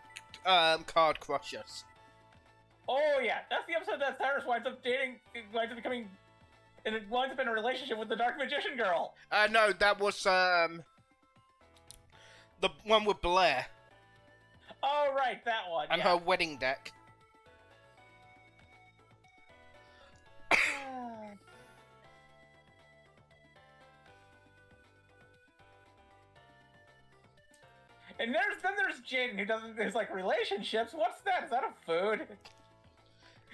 card crushers. Oh yeah, that's the episode that Cyrus winds up in a relationship with the Dark Magician girl. No, that was the one with Blair. Oh right, that one. And her wedding deck. And there's Jaden who doesn't. There's like relationships. What's that? Is that a food?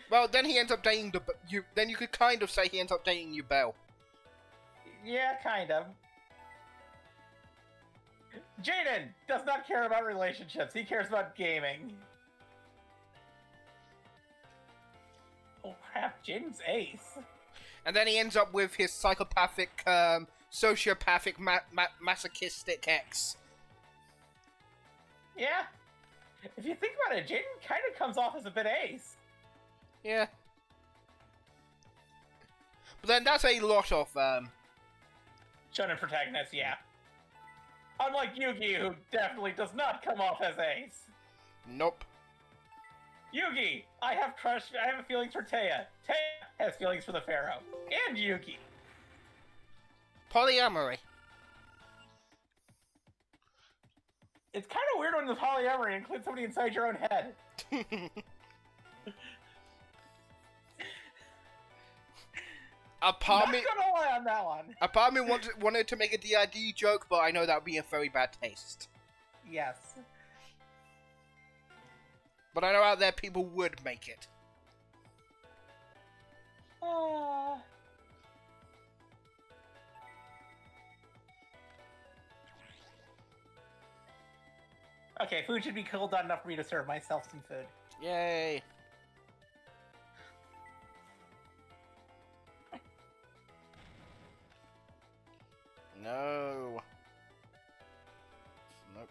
Well, then he ends up dating you. Then you could kind of say he ends up dating you, Belle. Yeah, kind of. Jaden does not care about relationships. He cares about gaming. Oh crap! Jaden's ace. And then he ends up with his psychopathic, sociopathic, masochistic ex. Yeah. If you think about it, Jaden kind of comes off as a bit ace. Yeah. But then that's a lot of, Shonen protagonist, yeah. Unlike Yugi, who definitely does not come off as ace. Nope. Yugi! I have feelings for Taya. Taya has feelings for the Pharaoh. And Yugi. Polyamory. It's kind of weird when the polyamory includes somebody inside your own head. A part Not gonna lie on that one. A part of me wanted to make a DID joke, but I know that would be a very bad taste. Yes. But I know out there people would make it. Okay, food should be cooled down enough for me to serve myself some food. Yay. No. Nope.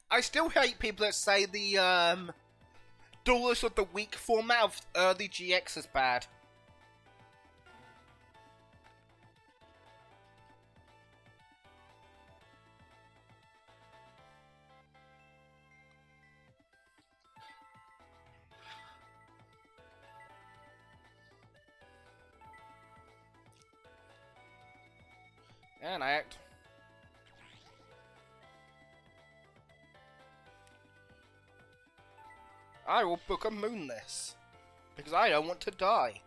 I still hate people that say the, Duelist of the Week format of early GX is bad. And I act. I will book a moonless, because I don't want to die.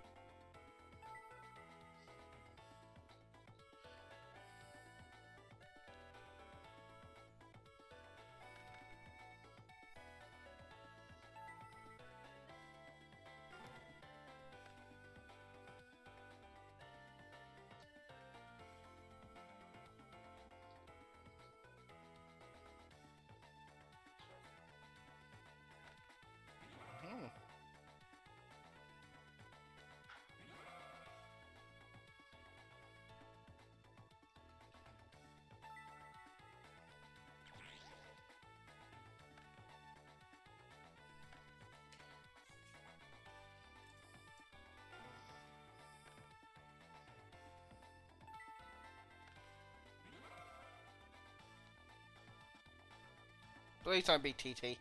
Please don't be TT.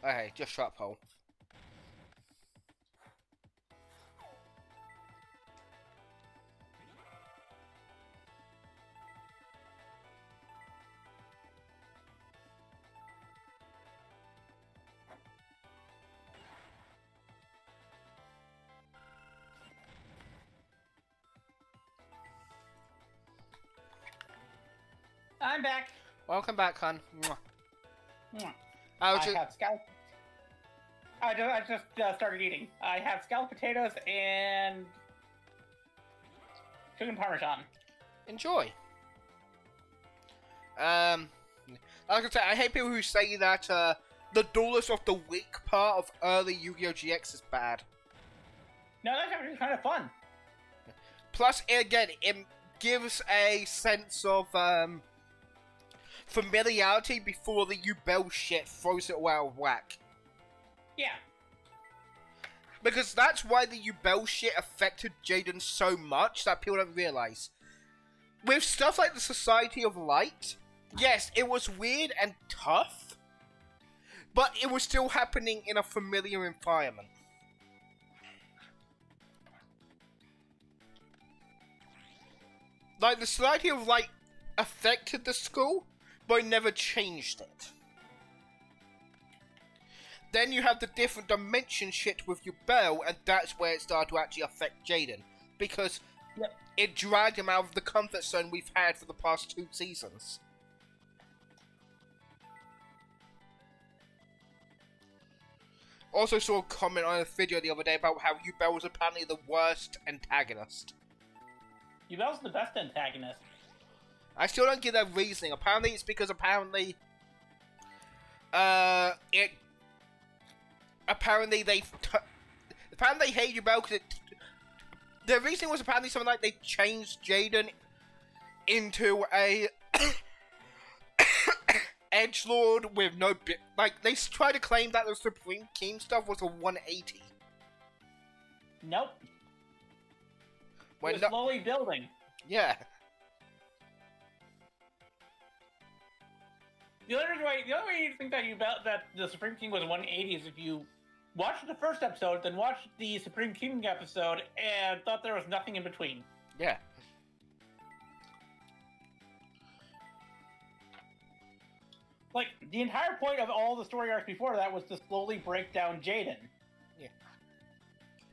Okay, just shut up, hole. I'm back. Welcome back, hon. Mwah. I have scallop. I just started eating. I have scalloped potatoes and chicken parmesan. Enjoy. Like I said, I hate people who say that the Duelist of the Week part of early Yu-Gi-Oh! GX is bad. No, that's actually kind of fun. Plus, again, it gives a sense of familiarity before the Yubel shit throws it all out of whack. Yeah. Because that's why the Yubel shit affected Jaden so much that people don't realize. With stuff like the Society of Light, yes, it was weird and tough, but it was still happening in a familiar environment. Like, the society of, like, affected the school, but it never changed it. Then you have the different dimension shit with your Bell, and that's where it started to actually affect Jaden. Because it dragged him out of the comfort zone we've had for the past 2 seasons. Also saw a comment on a video the other day about how Yubel was apparently the worst antagonist. Yubel's the best antagonist. I still don't get that reasoning. Apparently it's because apparently they hate Yubel because the reasoning was apparently something like they changed Jaden into a edgelord with no bit. Like, they try to claim that the Supreme King stuff was a 180. Nope. When it was slowly building. Yeah. The only way you think that the Supreme King was 180 is if you watched the first episode, then watched the Supreme King episode, and thought there was nothing in between. Yeah. Like, the entire point of all the story arcs before that was to slowly break down Jaden. Yeah.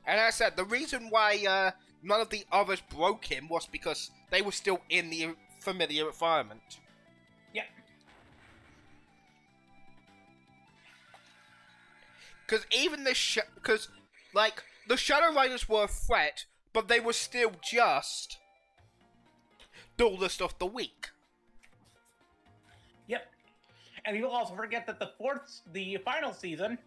And as I said, the reason why none of the others broke him was because they were still in the familiar environment. Yeah. Because even the the Shadow Riders were a threat, but they were still just Duelist of the Week. Yep. And you'll also forget that the final season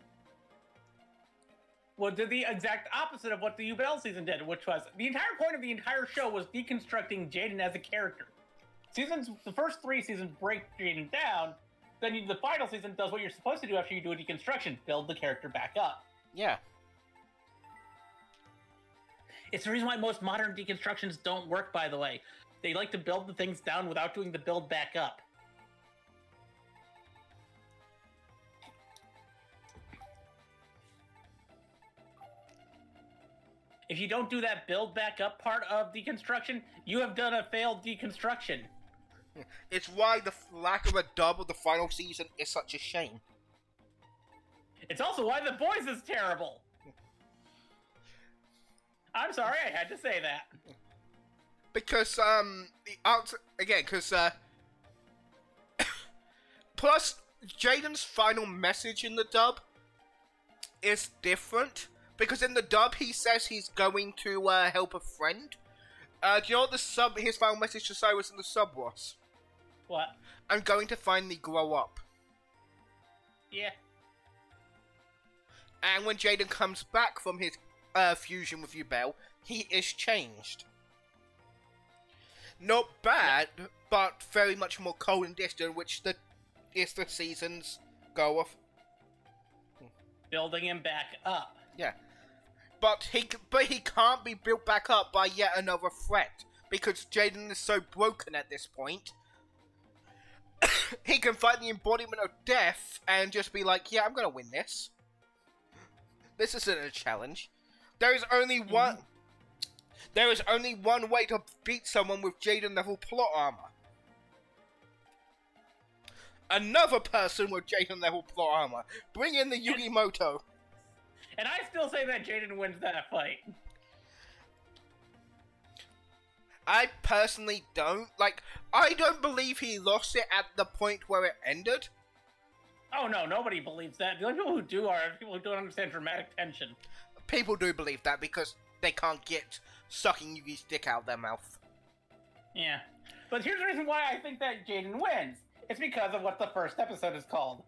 did the exact opposite of what the Yubel season did, which was the entire point of the entire show was deconstructing Jaden as a character. The first 3 seasons break Jaden down, then the final season does what you're supposed to do after you do a deconstruction, build the character back up. Yeah. It's the reason why most modern deconstructions don't work, by the way. They like to build the things down without doing the build back up. If you don't do that build back up part of deconstruction, you have done a failed deconstruction. It's why the lack of a dub of the final season is such a shame. It's also why The Boys is terrible. I'm sorry, I had to say that. Because, plus, Jaden's final message in the dub is different. Because in the dub, he says he's going to help a friend. Do you know what his final message to Cyrus in the sub was? What? I'm going to finally grow up. Yeah. And when Jaden comes back from his fusion with Yubel, he is changed. Not bad, but very much more cold and distant, which is the season's goal of building him back up. Yeah. But he can't be built back up by yet another threat, because Jaden is so broken at this point. He can fight the embodiment of death and just be like, yeah, I'm gonna win this. This isn't a challenge. There is only one way to beat someone with Jaden level plot armor. Another person with Jaden level plot armor. Bring in the Yugimoto. And I still say that Jaden wins that fight. I personally don't. Like, I don't believe he lost it at the point where it ended. Oh no, nobody believes that. The only people who do are people who don't understand dramatic tension. People do believe that because they can't get sucking Yugi's dick out their mouth. Yeah. But here's the reason why I think that Jaden wins. It's because of what the first episode is called.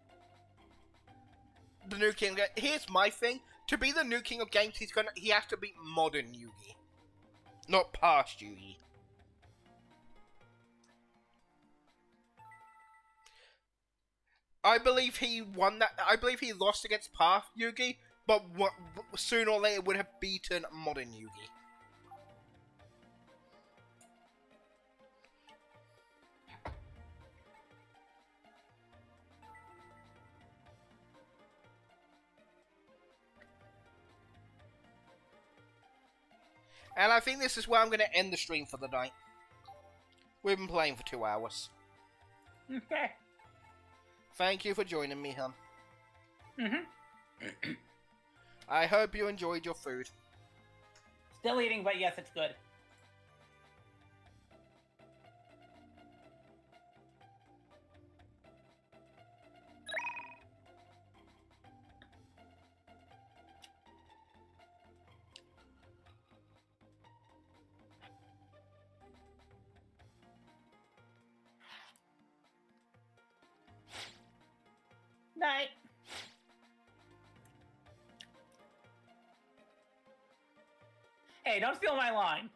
The new king. Here's my thing. To be the new king of games, he has to be modern Yugi, not past Yugi. I believe he won that. I believe he lost against past Yugi, but sooner or later would have beaten modern Yugi. And I think this is where I'm going to end the stream for the night. We've been playing for 2 hours. Okay. Thank you for joining me, hon. Mm-hmm. I hope you enjoyed your food. Still eating, but yes, it's good. Night. Hey, don't steal my line.